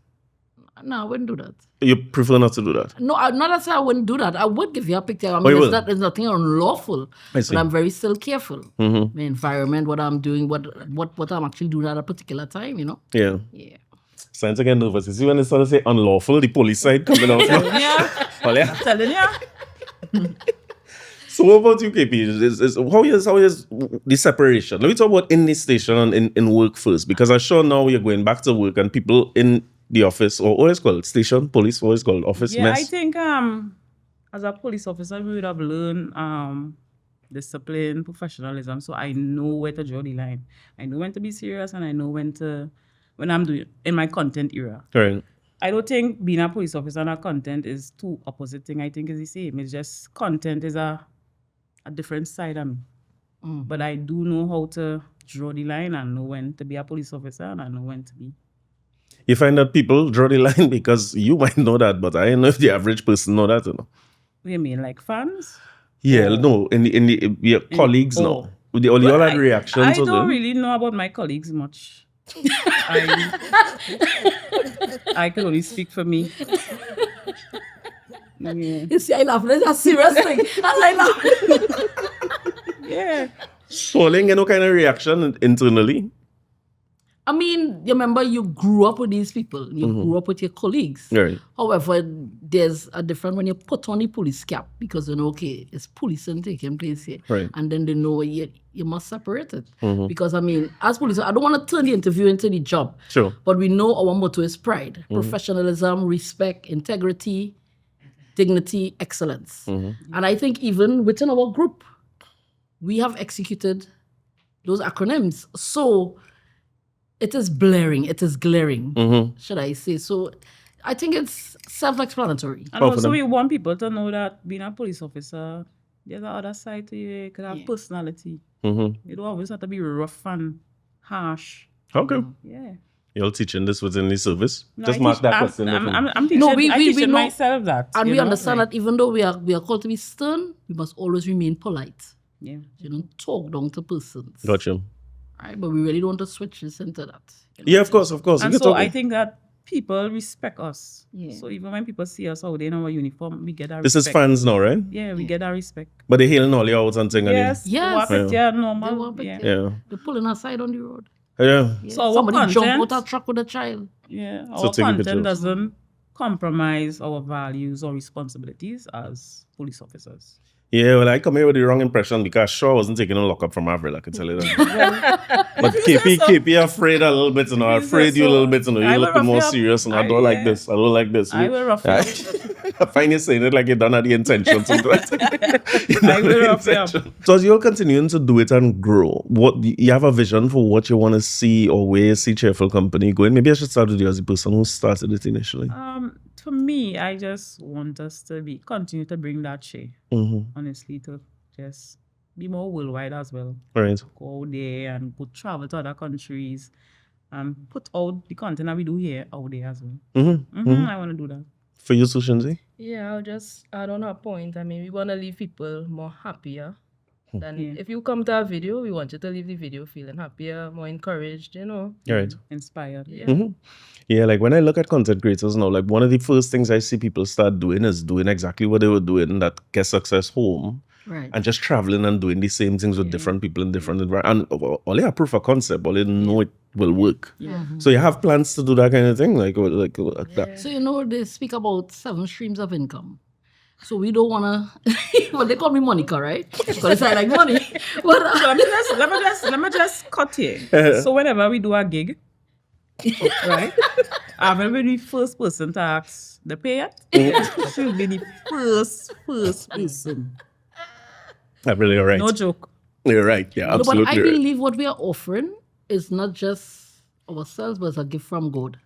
Speaker 3: No, I wouldn't do that.
Speaker 2: You prefer not to do that.
Speaker 3: No, not that I wouldn't do that. I would give you a picture. I
Speaker 2: you
Speaker 3: mean,
Speaker 2: will?
Speaker 3: there's nothing unlawful.
Speaker 2: I see.
Speaker 3: But I'm very still careful. My environment, what I'm doing, what I'm actually doing at a particular time, you know?
Speaker 2: Yeah.
Speaker 3: Yeah.
Speaker 2: Starting to get nervous. You see when they start to say unlawful, the police side coming out.
Speaker 1: Yeah,
Speaker 2: Well, yeah.
Speaker 1: telling you.
Speaker 2: So what about you, KP? How is the separation? Let me talk about in the station and in work first, because I'm sure now you're going back to work and people in the office, or what is called station, police, what is called office
Speaker 1: Yeah,
Speaker 2: mess.
Speaker 1: I think as a police officer, we would have learned discipline, professionalism. So I know where to draw the line. I know when to be serious, and I know when I'm doing in my content era.
Speaker 2: Right.
Speaker 1: I don't think being a police officer and a content is two opposite thing. I think it's the same. It's just content is a different side of me. But I do know how to draw the line and know when to be a police officer and I know when to be.
Speaker 2: You find that people draw the line because you might know that, but I don't know if the average person know that, you know.
Speaker 1: What do you mean, like fans?
Speaker 2: Yeah, no, in your colleags now. All
Speaker 1: Well,
Speaker 2: had reactions.
Speaker 1: I
Speaker 2: to
Speaker 1: don't
Speaker 2: them.
Speaker 1: really know about my colleagues much. I can only speak for me. Yeah.
Speaker 3: You see, I laugh. That's a serious thing. And I laugh.
Speaker 1: Yeah.
Speaker 2: So, you no kind of reaction internally.
Speaker 3: I mean, you remember you grew up with these people. You grew up with your colleagues.
Speaker 2: Right.
Speaker 3: However, there's a difference when you put on the police cap because you know, okay, it's policing taking place here.
Speaker 2: Right.
Speaker 3: And then they know you must separate it. Because, I mean, as police, I don't want to turn the interview into the job.
Speaker 2: Sure.
Speaker 3: But we know our motto is pride, professionalism, respect, integrity, dignity, excellence. And I think even within our group, we have executed those acronyms. So it is blaring, it is glaring, should I say. So I think it's self-explanatory.
Speaker 1: And also we want people to know that being a police officer, there's the other side to you. You could have personality. You don't always have to be rough and harsh.
Speaker 2: Okay.
Speaker 1: Yeah.
Speaker 2: You're teaching this within the service.
Speaker 1: No,
Speaker 2: Just
Speaker 1: I
Speaker 2: mark
Speaker 1: teach-
Speaker 2: that
Speaker 1: I'm-
Speaker 2: question.
Speaker 1: I'm teaching,
Speaker 3: No,
Speaker 1: I'm
Speaker 3: we
Speaker 1: teaching
Speaker 3: know-
Speaker 1: myself that.
Speaker 3: And
Speaker 1: you
Speaker 3: we
Speaker 1: know,
Speaker 3: understand
Speaker 1: like,
Speaker 3: that even though we are called to be stern, we must always remain polite.
Speaker 1: Yeah.
Speaker 3: You don't talk down to persons.
Speaker 2: Gotcha.
Speaker 3: Right? But we really don't want to switch this into that. you know.
Speaker 2: Yeah, of course.
Speaker 1: And
Speaker 2: You can
Speaker 1: so
Speaker 2: talk-
Speaker 1: I think that people respect us.
Speaker 3: Yeah.
Speaker 1: So even when people see us out there in our uniform, we get that
Speaker 2: This
Speaker 1: respect.
Speaker 2: is fans now, right?
Speaker 1: Yeah, we get that respect.
Speaker 2: But they hailing all you out and thing.
Speaker 1: Yes.
Speaker 3: Yes.
Speaker 1: Yeah,
Speaker 3: They
Speaker 1: normal.
Speaker 3: want
Speaker 1: Yeah.
Speaker 2: Yeah.
Speaker 3: They're pulling aside on the road.
Speaker 2: Yeah.
Speaker 3: Yeah.
Speaker 1: So our
Speaker 3: Somebody jump
Speaker 1: content-
Speaker 3: out a truck with a child.
Speaker 1: Yeah.
Speaker 2: So
Speaker 1: Our
Speaker 2: taking
Speaker 1: content
Speaker 2: pictures.
Speaker 1: doesn't compromise our values or responsibilities as police officers.
Speaker 2: Yeah, well, I come here with the wrong impression because sure I wasn't taking a lockup from Avril, I can tell you that. But KP afraid a little bit, you know.
Speaker 1: If you
Speaker 2: Afraid
Speaker 1: say
Speaker 2: you a
Speaker 1: so,
Speaker 2: little bit, you know.
Speaker 1: I
Speaker 2: You
Speaker 1: will
Speaker 2: looking more
Speaker 1: rough you up.
Speaker 2: serious, and I don't like this. I don't like this.
Speaker 1: I will rough you up.
Speaker 2: I find you saying it like you don't have the intention to do it. You don't
Speaker 1: I will
Speaker 2: have the
Speaker 1: rough you up.
Speaker 2: intention. So as you're continuing to do it and grow, what you have a vision for what you want to see or where you see Cheerful Company going? Maybe I should start with you as the person who started it initially.
Speaker 1: For me, I just want us to continue to bring that share. Honestly, to just be more worldwide as well.
Speaker 2: Right.
Speaker 1: Go out there and go travel to other countries and put out the content that we do here out there as well. I want to do that.
Speaker 2: For you, Sushanzi?
Speaker 6: Yeah, I'll just add on her point. I mean, we want to leave people more happier. Than
Speaker 1: Yeah.
Speaker 6: if you come to our video, we want you to leave the video feeling happier, more encouraged, you know.
Speaker 2: Right.
Speaker 1: Inspired.
Speaker 6: Yeah.
Speaker 2: Yeah, like when I look at content creators now, like one of the first things I see people start doing is doing exactly what they were doing that Get Success home.
Speaker 3: Right.
Speaker 2: And just traveling and doing the same things with different people in different environments. And all they have proof of concept, all they know it will work.
Speaker 1: Yeah.
Speaker 2: So you have plans to do that kind of thing? Like that?
Speaker 3: So, you know, they speak about 7 streams of income. So we don't want to, well, they call me Monica, right? Because I like money. But,
Speaker 1: So let me just cut here. So whenever we do a gig, right? I will be the first person to ask the payer. She'll be the first person.
Speaker 2: Really, you're right.
Speaker 1: No joke.
Speaker 2: You're right. Yeah,
Speaker 3: no, but
Speaker 2: absolutely.
Speaker 3: I
Speaker 2: right.
Speaker 3: believe what we are offering is not just ourselves, but it's a gift from God.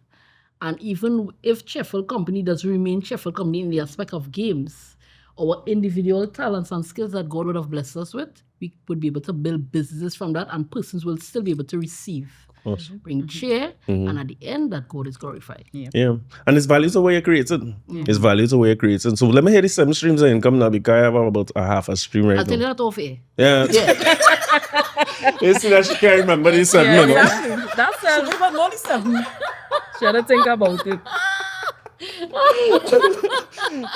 Speaker 3: And even if Cheerful Company does remain Cheerful Company in the aspect of games, our individual talents and skills that God would have blessed us with, we would be able to build businesses from that, and persons will still be able to receive, bring cheer, and at the end, that God is glorified.
Speaker 2: Yeah. And it's values are where you're creating. It's values are where you're creating. So let me hear the 7 streams of income now, because I have about a half a stream right
Speaker 3: I'll tell you
Speaker 2: now.
Speaker 3: that off air.
Speaker 2: Yeah. You see that she can't remember the 7, no?
Speaker 6: That's
Speaker 1: But only 7.
Speaker 6: Should I think about it?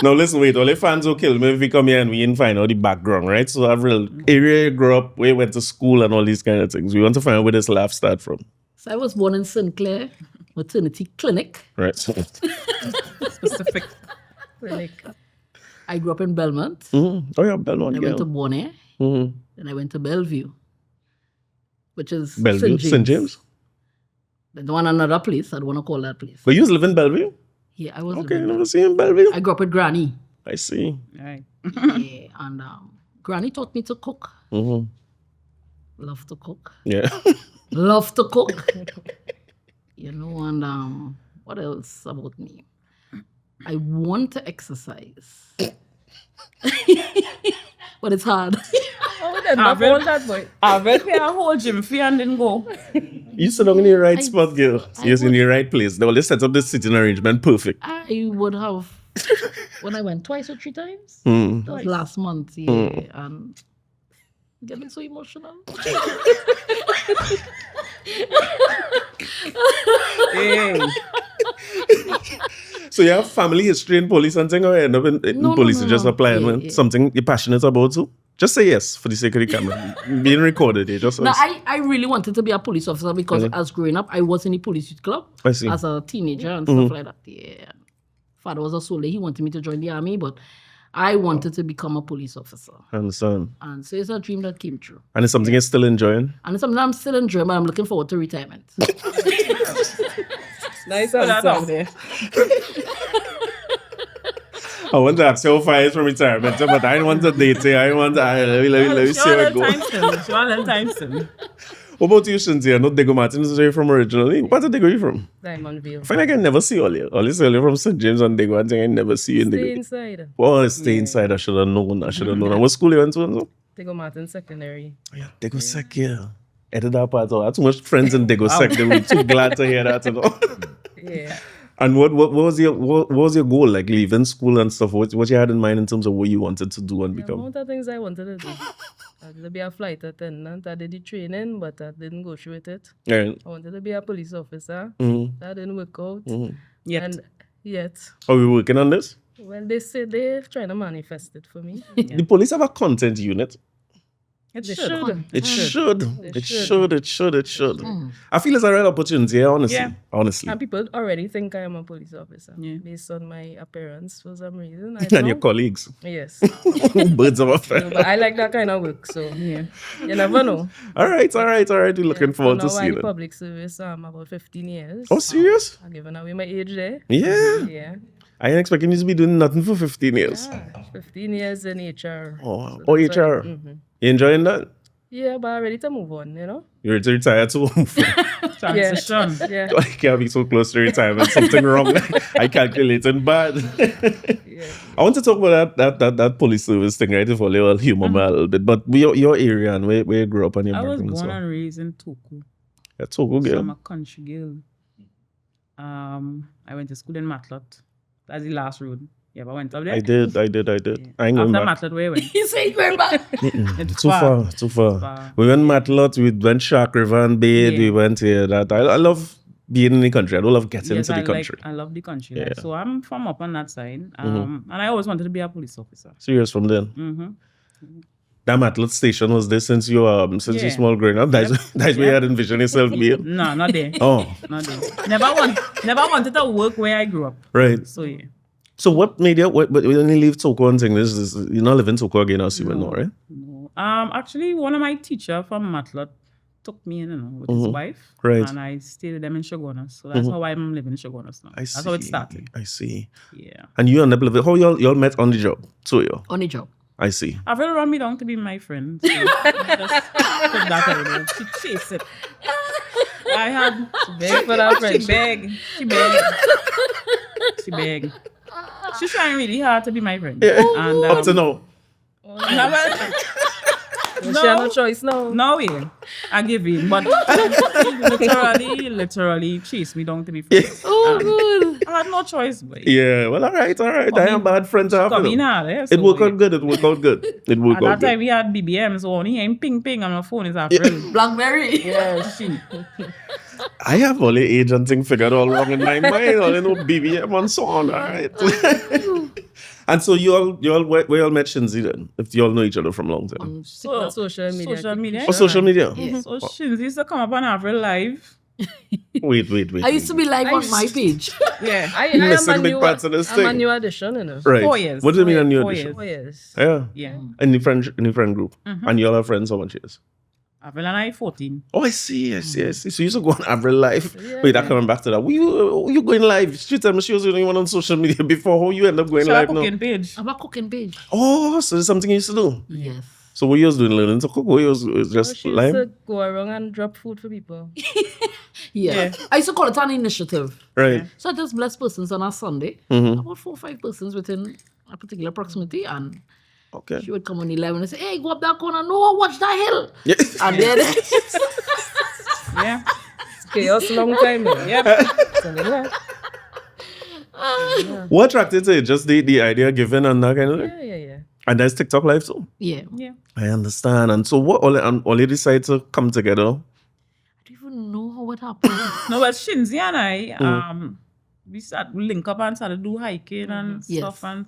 Speaker 2: No, listen, wait. All the fans will kill me if we come here and we didn't find out the background, right? So Avril, area you grew up, where you went to school and all these kind of things. We want to find out where this laugh start from.
Speaker 3: So I was born in Sinclair Maternity Clinic.
Speaker 2: Right.
Speaker 1: Specific.
Speaker 6: Clinic.
Speaker 3: I grew up in Belmont.
Speaker 2: Oh yeah, Belmont.
Speaker 3: I went to Bonaire. Then I went to Bellevue, which is
Speaker 2: Bellevue, St. James.
Speaker 3: Then one another place. I don't want to call that place.
Speaker 2: But you live in Bellevue?
Speaker 3: Yeah, I was.
Speaker 2: Okay, never seen in Bellevue.
Speaker 3: I grew up with Granny.
Speaker 2: I see.
Speaker 1: Right.
Speaker 3: Yeah, and Granny taught me to cook. Love to cook.
Speaker 2: Yeah.
Speaker 3: Love to cook. And what else about me? I want to exercise. But it's hard.
Speaker 6: Oh, then not all that boy.
Speaker 1: I will pay a whole gym fee and then go.
Speaker 2: You sit down in the right spot, girl. You're in the right place. They will set up the sitting arrangement perfect.
Speaker 3: I would have, when I went twice or 3 times, that was last month, and getting so emotional.
Speaker 1: Hey.
Speaker 2: So you have family history in police and thing, or you end up in police and just applying when something you're passionate about too? Just say yes for the sake of the camera. Being recorded here, just
Speaker 3: No, I really wanted to be a police officer because as growing up, I was in the police youth club
Speaker 2: I see.
Speaker 3: as a teenager and stuff like that. Yeah. Father was a soldier. He wanted me to join the army, but I wanted to become a police officer.
Speaker 2: I understand.
Speaker 3: And so it's a dream that came true.
Speaker 2: And it's something you're still enjoying?
Speaker 3: And it's something I'm still enjoying, but I'm looking forward to retirement.
Speaker 6: Nice answer there.
Speaker 2: I want to ask how far is from retirement, but I don't want to date you. I want to, let me see how it goes.
Speaker 1: Time still.
Speaker 2: What about you, Cynthia? Not Dego Martin, is where you from originally? What did Dego you from?
Speaker 6: Diamondville.
Speaker 2: I find I can never see all you. All you see from St. James and Dego, I think I never see you in
Speaker 6: Stay
Speaker 2: Dego.
Speaker 6: inside.
Speaker 2: Oh, stay inside. I should have known. What school you went to? And so?
Speaker 6: Dego Martin Secondary.
Speaker 2: Oh, yeah, Dego Sec, yeah. Edit that part out. I have too much friends in Dego Sec. They were too glad to hear that. You know?
Speaker 6: Yeah.
Speaker 2: And what was your goal, like leaving school and stuff? What you had in mind in terms of what you wanted to do and
Speaker 6: A
Speaker 2: become?
Speaker 6: lot of things I wanted to do. I wanted to be a flight attendant. I did the training, but I didn't go through with it.
Speaker 2: Yeah.
Speaker 6: I wanted to be a police officer. That didn't work out.
Speaker 1: Yet.
Speaker 6: And yet,
Speaker 2: Are we working on this?
Speaker 6: well, they say they're trying to manifest it for me.
Speaker 2: The police have a content unit.
Speaker 1: It
Speaker 6: They
Speaker 1: should.
Speaker 6: should.
Speaker 2: It should. It should.
Speaker 3: Mm.
Speaker 2: I feel it's a real opportunity, honestly.
Speaker 1: Yeah.
Speaker 2: Honestly.
Speaker 6: And people already think I am a police officer
Speaker 1: Yeah.
Speaker 6: based on my appearance for some reason. I
Speaker 2: And
Speaker 6: don't
Speaker 2: your
Speaker 6: know.
Speaker 2: colleagues.
Speaker 6: Yes.
Speaker 2: Birds of a
Speaker 6: No,
Speaker 2: feather.
Speaker 6: but I like that kind of work, so
Speaker 1: Yeah.
Speaker 6: you never know.
Speaker 2: All right. We're looking forward to
Speaker 6: now I'm
Speaker 2: seeing
Speaker 6: in
Speaker 2: it.
Speaker 6: public service about 15 years.
Speaker 2: Oh, serious?
Speaker 6: I'm giving away my age there.
Speaker 2: Yeah.
Speaker 6: Yeah.
Speaker 2: I ain't expecting you to be doing nothing for 15 years.
Speaker 6: 15 years in HR.
Speaker 2: Oh,
Speaker 6: So that's
Speaker 2: HR. You enjoying that?
Speaker 6: Yeah, but I'm ready to move on, you know?
Speaker 2: You're ready to retire too?
Speaker 1: Transition.
Speaker 6: Yeah.
Speaker 2: I can't be so close to retirement. Something wrong. I calculated bad.
Speaker 6: Yeah.
Speaker 2: I want to talk about that police service thing, right? If only will humor me a little bit. But your area and where you grew up and your
Speaker 1: I was
Speaker 2: background.
Speaker 1: born
Speaker 2: So.
Speaker 1: and raised in Toku.
Speaker 2: That's so good,
Speaker 1: So
Speaker 2: girl.
Speaker 1: I'm a country girl. I went to school in Matlot. That's the last road. You ever went up there?
Speaker 2: I did. I ain't going
Speaker 1: After
Speaker 2: back.
Speaker 1: Matlot, where you went?
Speaker 3: He said going back.
Speaker 1: It's
Speaker 2: Too far.
Speaker 1: far.
Speaker 2: We went Matlot, we went Shark River and Bade,
Speaker 1: Yeah.
Speaker 2: we went here. I love being in the country. I don't love getting
Speaker 1: Yes,
Speaker 2: into the country.
Speaker 1: I love the country.
Speaker 2: Yeah.
Speaker 1: Like, so I'm from up on that side. And I always wanted to be a police officer.
Speaker 2: Serious from then. That Matlot station was there since you you're
Speaker 1: Yeah.
Speaker 2: small growing up. That's where you had envisioned yourself being.
Speaker 1: No, not there.
Speaker 2: Oh,
Speaker 1: Not there. Never wanted to work where I grew up.
Speaker 2: right.
Speaker 1: So yeah.
Speaker 2: So what made you? But when you leave Toko and thing, you're not living Toko again, as you know, right?
Speaker 1: No. Actually, one of my teacher from Matlot took me in, with his wife.
Speaker 2: Right.
Speaker 1: And I stayed with them in Shogunas. So that's how I'm living in Shogunas now.
Speaker 2: I see.
Speaker 1: That's how it started.
Speaker 2: I see.
Speaker 1: Yeah.
Speaker 2: And you end up living. How y'all met on the job? So you.
Speaker 3: On the job.
Speaker 2: I see.
Speaker 1: I've really run me down to be my friend. So just put that out there. She chased it. I had
Speaker 6: Beg for that
Speaker 1: she
Speaker 6: friendship.
Speaker 1: beg. She beg. She beg. She's trying really hard to be my friend.
Speaker 2: Yeah.
Speaker 1: And,
Speaker 2: Up to now.
Speaker 6: She have no choice now.
Speaker 1: No way. I give in. But literally chase me down to be friends.
Speaker 3: Good.
Speaker 1: I had no choice. But
Speaker 2: Yeah, well, all right. I am bad friend to have.
Speaker 1: come
Speaker 2: You
Speaker 1: in
Speaker 2: know.
Speaker 1: hard, eh?
Speaker 2: It worked out good. It worked out good. It worked
Speaker 1: At
Speaker 2: out
Speaker 1: that time
Speaker 2: good.
Speaker 1: we had BBM, so only him ping ping on my phone is our friend.
Speaker 3: Blackberry.
Speaker 1: Yeah, she.
Speaker 2: I have all the age and thing figured all wrong in my mind. All know BBM and so on. All right. And so you all where you all met Shinzi then? If you all know each other from long time.
Speaker 1: So,
Speaker 6: Social media.
Speaker 1: Social media.
Speaker 2: Oh, social media.
Speaker 1: So Shinzi used to come up on Avril live.
Speaker 2: Wait.
Speaker 3: I used to be live on my page.
Speaker 1: Yeah.
Speaker 6: I am
Speaker 2: Missing
Speaker 6: a
Speaker 2: big
Speaker 6: new,
Speaker 2: parts of this
Speaker 6: I'm a
Speaker 2: thing.
Speaker 6: new addition, you know.
Speaker 2: Right.
Speaker 1: 4 years.
Speaker 2: What do you mean a new
Speaker 1: 4
Speaker 2: addition?
Speaker 1: years.
Speaker 6: 4 years.
Speaker 2: Yeah.
Speaker 1: Yeah.
Speaker 2: In the friend group. And you all have friends how much years?
Speaker 1: Avril and I 14.
Speaker 2: Oh, I see. So you used to go on Avril live. Wait, that coming back to that. Were you going live? She told me she was the only one on social media before. How you end up going
Speaker 1: So I
Speaker 2: live now?
Speaker 1: cooking page.
Speaker 3: I'm a cooking page.
Speaker 2: Oh, so there's something you used to do.
Speaker 3: Yes.
Speaker 2: So what you was doing, learning to cook? What you was just
Speaker 6: She used
Speaker 2: live?
Speaker 6: to go around and drop food for people.
Speaker 3: Yeah. I used to call it an initiative.
Speaker 2: Right.
Speaker 3: So I just bless persons on a Sunday, about 4 or 5 persons within a particular proximity, and
Speaker 2: Okay.
Speaker 3: she would come on 11 and say, "Hey, go up that corner, no, watch that hill."
Speaker 2: Yeah.
Speaker 3: And then
Speaker 1: Yeah.
Speaker 6: Chaos long time.
Speaker 1: Yep.
Speaker 6: So, yeah.
Speaker 2: What attracted to it? Just the idea given and that kind of thing?
Speaker 6: Yeah.
Speaker 2: And there's TikTok live too.
Speaker 3: yeah,
Speaker 1: Yeah.
Speaker 2: I understand. And so what all you decide to come together?
Speaker 3: I don't even know how it happened.
Speaker 1: No, but Shinzi and I, we link up and started do hiking and
Speaker 3: Yes.
Speaker 1: stuff, and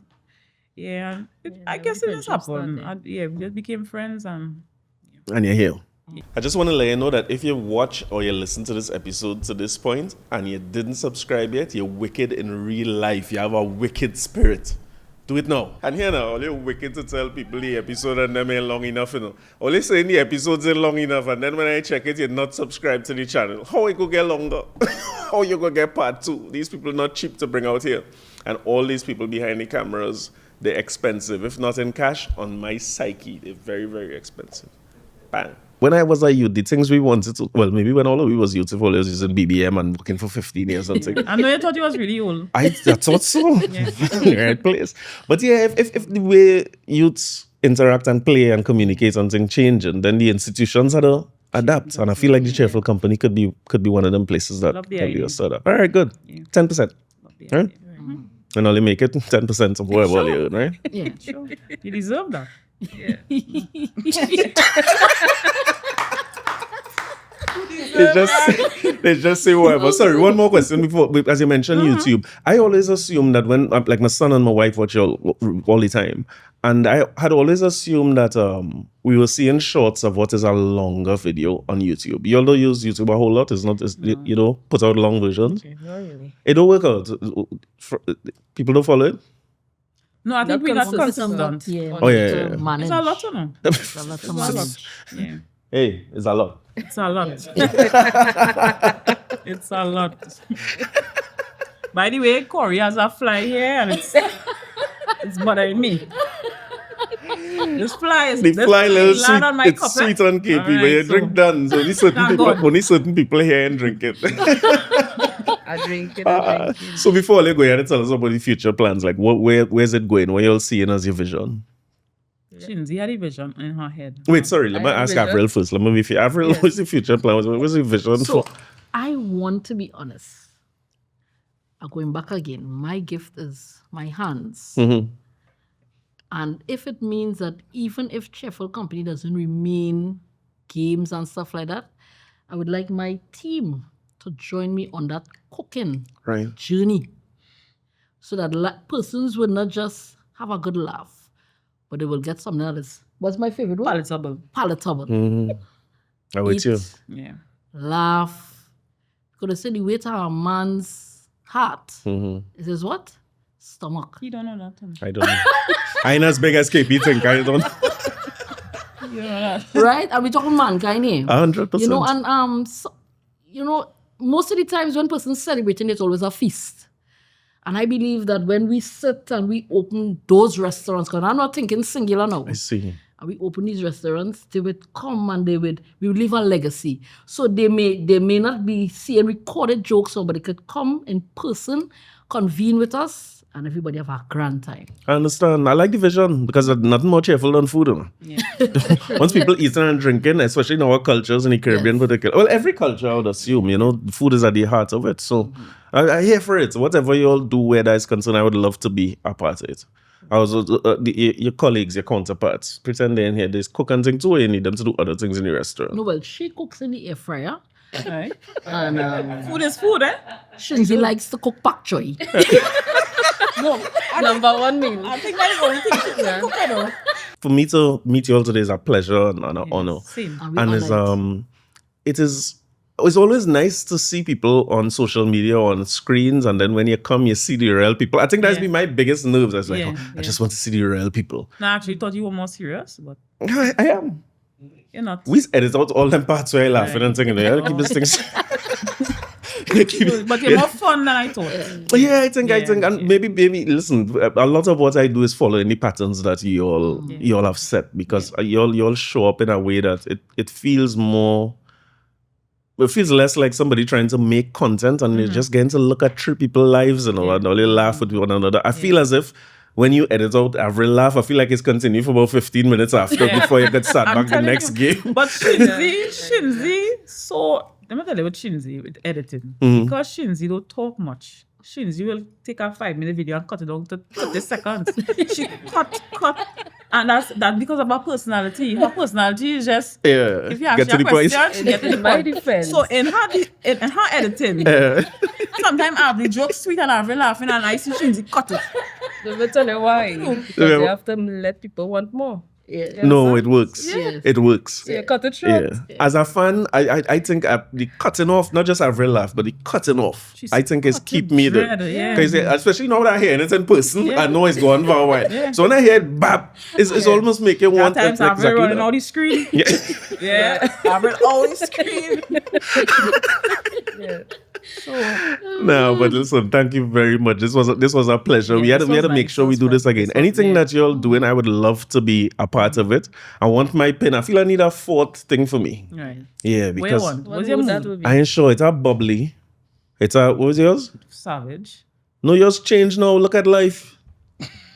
Speaker 1: yeah, I
Speaker 6: Yeah,
Speaker 1: guess it
Speaker 6: we
Speaker 1: just
Speaker 6: friendship
Speaker 1: happened.
Speaker 6: started.
Speaker 1: Yeah, we just became friends, and
Speaker 2: And you're here. I just want to let you know that if you watch or you listen to this episode to this point and you didn't subscribe yet, you're wicked in real life. You have a wicked spirit. Do it now. And here now, all you're wicked to tell people the episode and them ain't long enough, you know. Only saying the episodes ain't long enough, and then when I check it, you're not subscribed to the channel. How it could get longer? How you gonna get part 2? These people not cheap to bring out here. And all these people behind the cameras, they're expensive. If not in cash, on my psyche, they're very, very expensive. Bang. When I was a youth, the things we wanted to, well, maybe when all of we was youthful, I was using BBM and working for 15 years or something.
Speaker 1: I know you thought you was really old.
Speaker 2: I thought so. Right place. But yeah, if the way youths interact and play and communicate and things changing, then the institutions had to adapt. And I feel like the Cheerful Company could be one of them places that
Speaker 1: Love the
Speaker 2: can be
Speaker 1: idea.
Speaker 2: a startup. All right, good. 10%. Right? And only make it 10% of whatever you earn, right?
Speaker 3: Yeah.
Speaker 1: Sure. You deserve that.
Speaker 2: They just say whatever. Sorry, one more question before, as you mentioned YouTube. I always assume that when, like my son and my wife watch you all the time, and I had always assumed that we were seeing shorts of what is a longer video on YouTube. You all don't use YouTube a whole lot. It's not, you know, put out long versions.
Speaker 6: Okay, not really.
Speaker 2: It don't work out. People don't follow it.
Speaker 1: No, I think we're not
Speaker 6: consistent.
Speaker 1: consistent.
Speaker 3: Yeah.
Speaker 2: Oh, yeah.
Speaker 3: Manage.
Speaker 1: It's a lot, you know.
Speaker 3: It's a lot to manage.
Speaker 1: Yeah.
Speaker 2: Hey, it's a lot.
Speaker 1: It's a lot. It's a lot. By the way, Corie has a fly here and it's bothering me. This fly is
Speaker 2: The fly little
Speaker 1: land
Speaker 2: sweet,
Speaker 1: on my
Speaker 2: it's
Speaker 1: cup.
Speaker 2: sweet and capey,
Speaker 1: Alright,
Speaker 2: but you
Speaker 1: so-
Speaker 2: drink done. So
Speaker 1: Thank God.
Speaker 2: only certain people here and drink it.
Speaker 6: I drink it.
Speaker 2: So before you go ahead and tell us about the future plans, like where's it going? What you're seeing as your vision?
Speaker 1: Shinzi had a vision in her head.
Speaker 2: Wait, sorry, let me
Speaker 6: I have a
Speaker 2: ask
Speaker 6: vision.
Speaker 2: Avril first. Let me be fair. Avril, what's the future plan? What's the vision
Speaker 3: So,
Speaker 2: for?
Speaker 3: I want to be honest. I'm going back again. My gift is my hands.
Speaker 2: Mhm.
Speaker 3: And if it means that even if Cheerful Company doesn't remain games and stuff like that, I would like my team to join me on that cooking
Speaker 2: Right.
Speaker 3: journey. So that persons will not just have a good laugh, but they will get something that is, what's my favorite word?
Speaker 1: Palatable.
Speaker 3: Palatable.
Speaker 2: Mhm. I with you.
Speaker 3: Eat,
Speaker 1: Yeah.
Speaker 3: laugh. Because they say the way to a man's heart
Speaker 2: Mhm.
Speaker 3: is what? Stomach.
Speaker 1: You don't know that. Huh?
Speaker 2: I don't know. I ain't as big as KP think. I don't.
Speaker 1: You don't know that.
Speaker 3: Right? Are we talking mankind here?
Speaker 2: 100%.
Speaker 3: You know, and so, you know, most of the times when persons celebrating, it's always a feast. And I believe that when we sit and we open those restaurants, because I'm not thinking singular now,
Speaker 2: I see.
Speaker 3: and we open these restaurants, they would come and we would leave a legacy. So they may not be seeing recorded jokes, but they could come in person, convene with us, and everybody have a grand time.
Speaker 2: I understand. I like the vision because there's nothing more cheerful than food. Once people eating and drinking, especially in our cultures in the Caribbean particular, well, every culture I would assume, food is at the heart of it. So I hear for it. Whatever you all do where that is concerned, I would love to be a part of it. I was your colleagues, your counterparts, pretend they're in here, they cook and things too, or you need them to do other things in the restaurant.
Speaker 3: No, well, she cooks in the air fryer.
Speaker 1: Right.
Speaker 3: And
Speaker 1: Food is food, eh?
Speaker 3: Shinzi likes to cook pak choy.
Speaker 1: No,
Speaker 6: Number one meal.
Speaker 1: I think that's the only thing she can cook, you know.
Speaker 2: For me to meet you all today is a pleasure and an honor.
Speaker 1: Same.
Speaker 3: And
Speaker 2: It's always nice to see people on social media, on screens, and then when you come, you see the real people. I think that's been my biggest nerves. I was like, I just want to see the real people.
Speaker 1: No, I actually thought you were more serious, but
Speaker 2: I am.
Speaker 1: you're not.
Speaker 2: We edit out all them parts where I laughing and singing. I keep this thing.
Speaker 1: But you're more fun than I thought.
Speaker 2: Yeah, I think, and maybe, listen, a lot of what I do is following the patterns that you all have set, because you all show up in a way that it feels more. It feels less like somebody trying to make content and you're just getting to look at three people's lives and all they laugh with one another. I feel as if when you edit out every laugh, I feel like it's continuing for about 15 minutes after before you get start back the next game.
Speaker 1: But Shinzi, so let me tell you about Shinzi with editing. Because Shinzi don't talk much. Shinzi will take a 5-minute video and cut it down to 30 seconds. She cut. And that's because of her personality. Her personality is just, if you ask
Speaker 2: Get
Speaker 1: her
Speaker 2: to
Speaker 1: a
Speaker 2: the
Speaker 1: question,
Speaker 2: point.
Speaker 1: she get to the
Speaker 6: My
Speaker 1: point.
Speaker 6: defense.
Speaker 1: So in her editing, sometimes I have the joke sweet and I've been laughing and I see Shinzi cut it.
Speaker 6: Let me tell you why. Because you have to let people want more.
Speaker 3: Yeah.
Speaker 2: No, it works.
Speaker 3: Yes.
Speaker 2: It works.
Speaker 6: So you cut it short.
Speaker 2: Yeah. As a fan, I think the cutting off, not just every laugh, but the cutting off, I think is keep me there. Because especially now that I hear it in person, I know it's going for a while. So when I hear it, bap, it's almost making
Speaker 1: There are
Speaker 2: want
Speaker 1: times I've been running all the screen. I've been always screen.
Speaker 2: No, but listen, thank you very much. This was a pleasure. We had to make
Speaker 1: nice.
Speaker 2: sure we
Speaker 1: This
Speaker 2: do
Speaker 1: was
Speaker 2: this
Speaker 1: fun.
Speaker 2: again.
Speaker 1: This was
Speaker 2: Anything
Speaker 1: nice.
Speaker 2: that you're doing, I would love to be a part of it. I want my pin. I feel I need a fourth thing for me.
Speaker 1: Right.
Speaker 2: Yeah,
Speaker 1: Where
Speaker 2: because
Speaker 1: one?
Speaker 6: What
Speaker 1: What's your
Speaker 6: would that
Speaker 1: mood?
Speaker 6: would be?
Speaker 2: I ain't sure it's a bubbly. It's a, what was yours?
Speaker 1: Savage.
Speaker 2: No, yours changed now. Look at life.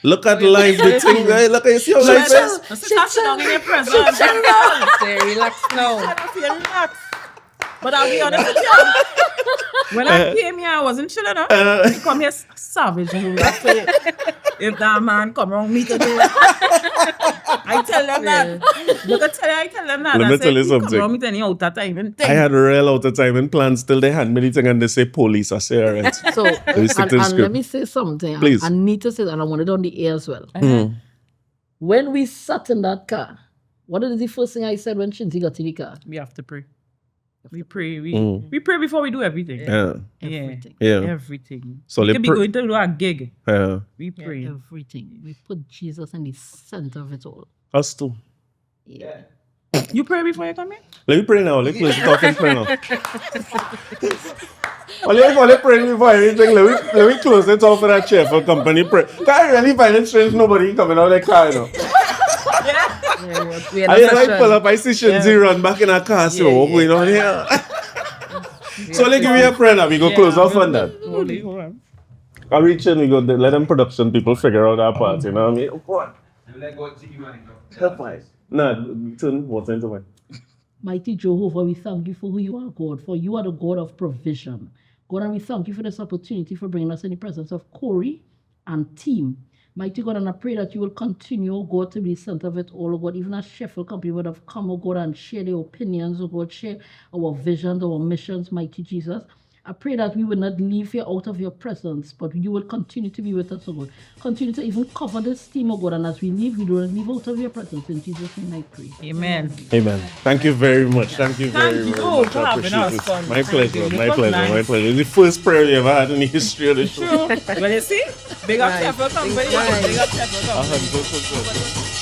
Speaker 2: Look at life. The thing, look at you see how life is.
Speaker 1: Sit down in your presence.
Speaker 6: Say, relax now.
Speaker 1: I don't feel relaxed. But I'll be honest with you. When I came here, I wasn't chilling. You come here savage. You have to, if that man come around me to do it. I tell them that. Look, I tell them that.
Speaker 2: Let me
Speaker 1: I say,
Speaker 2: tell you
Speaker 1: "He
Speaker 2: something.
Speaker 1: Come around me to any out that time. And
Speaker 2: I had a real out of time and plans till they hand me the thing and they say police. I say, all right.
Speaker 3: So,
Speaker 2: me stick to the
Speaker 3: and
Speaker 2: script.
Speaker 3: let me say something.
Speaker 2: Please.
Speaker 3: I need to say that, and I want it on the air as well. When we sat in that car, what is the first thing I said when Shinzi got in the car?
Speaker 1: we have to pray. We pray. We pray before we do everything.
Speaker 2: Yeah.
Speaker 3: Everything.
Speaker 2: Yeah.
Speaker 1: Everything.
Speaker 2: So
Speaker 1: we
Speaker 2: they
Speaker 1: could be going to do a gig. We pray.
Speaker 3: Everything. We put Jesus in the center of it all.
Speaker 2: Us too.
Speaker 3: Yeah.
Speaker 1: You pray before you come in?
Speaker 2: Let me pray now. Let's close the talk and pray now. Only pray before anything. Let me close it off for that Cheerful Company prayer. I really find it strange nobody coming out like car, you know.
Speaker 6: We
Speaker 2: I pull up, I see Shinzi run back in her car, so what's going on here? So let's give me a prayer now. We go close off on that.
Speaker 1: Hold on.
Speaker 2: I reach in, we go, let them production people figure out our part, you know what I mean? Oh, God. Help me. Nah, turn water into mine.
Speaker 3: Mighty Jehovah, we thank you for who you are, God, for you are the God of provision. God, and we thank you for this opportunity for bringing us in the presence of Corie and team. Mighty God, and I pray that you will continue, oh God, to be the center of it all, oh God, even as Cheerful Company would have come, oh God, and share their opinions, oh God, share our visions, our missions, mighty Jesus. I pray that we will not leave here out of your presence, but you will continue to be with us, oh God. Continue to even cover this team, oh God, and as we leave, we don't leave out of your presence. In Jesus' name I pray.
Speaker 1: Amen.
Speaker 2: Amen. Thank you very much. Thank you very,
Speaker 1: Thank you
Speaker 2: very much.
Speaker 1: for
Speaker 2: I
Speaker 1: having
Speaker 2: appreciate
Speaker 1: us.
Speaker 2: it. My pleasure.
Speaker 1: you.
Speaker 2: My
Speaker 1: It was
Speaker 2: pleasure.
Speaker 1: nice.
Speaker 2: My pleasure. It's the first prayer we ever had in the history of the show.
Speaker 1: True. Well, you see? Big up
Speaker 6: Right.
Speaker 1: Cheerful Company.
Speaker 6: Right.
Speaker 1: Big up Cheerful Company.
Speaker 2: 100%.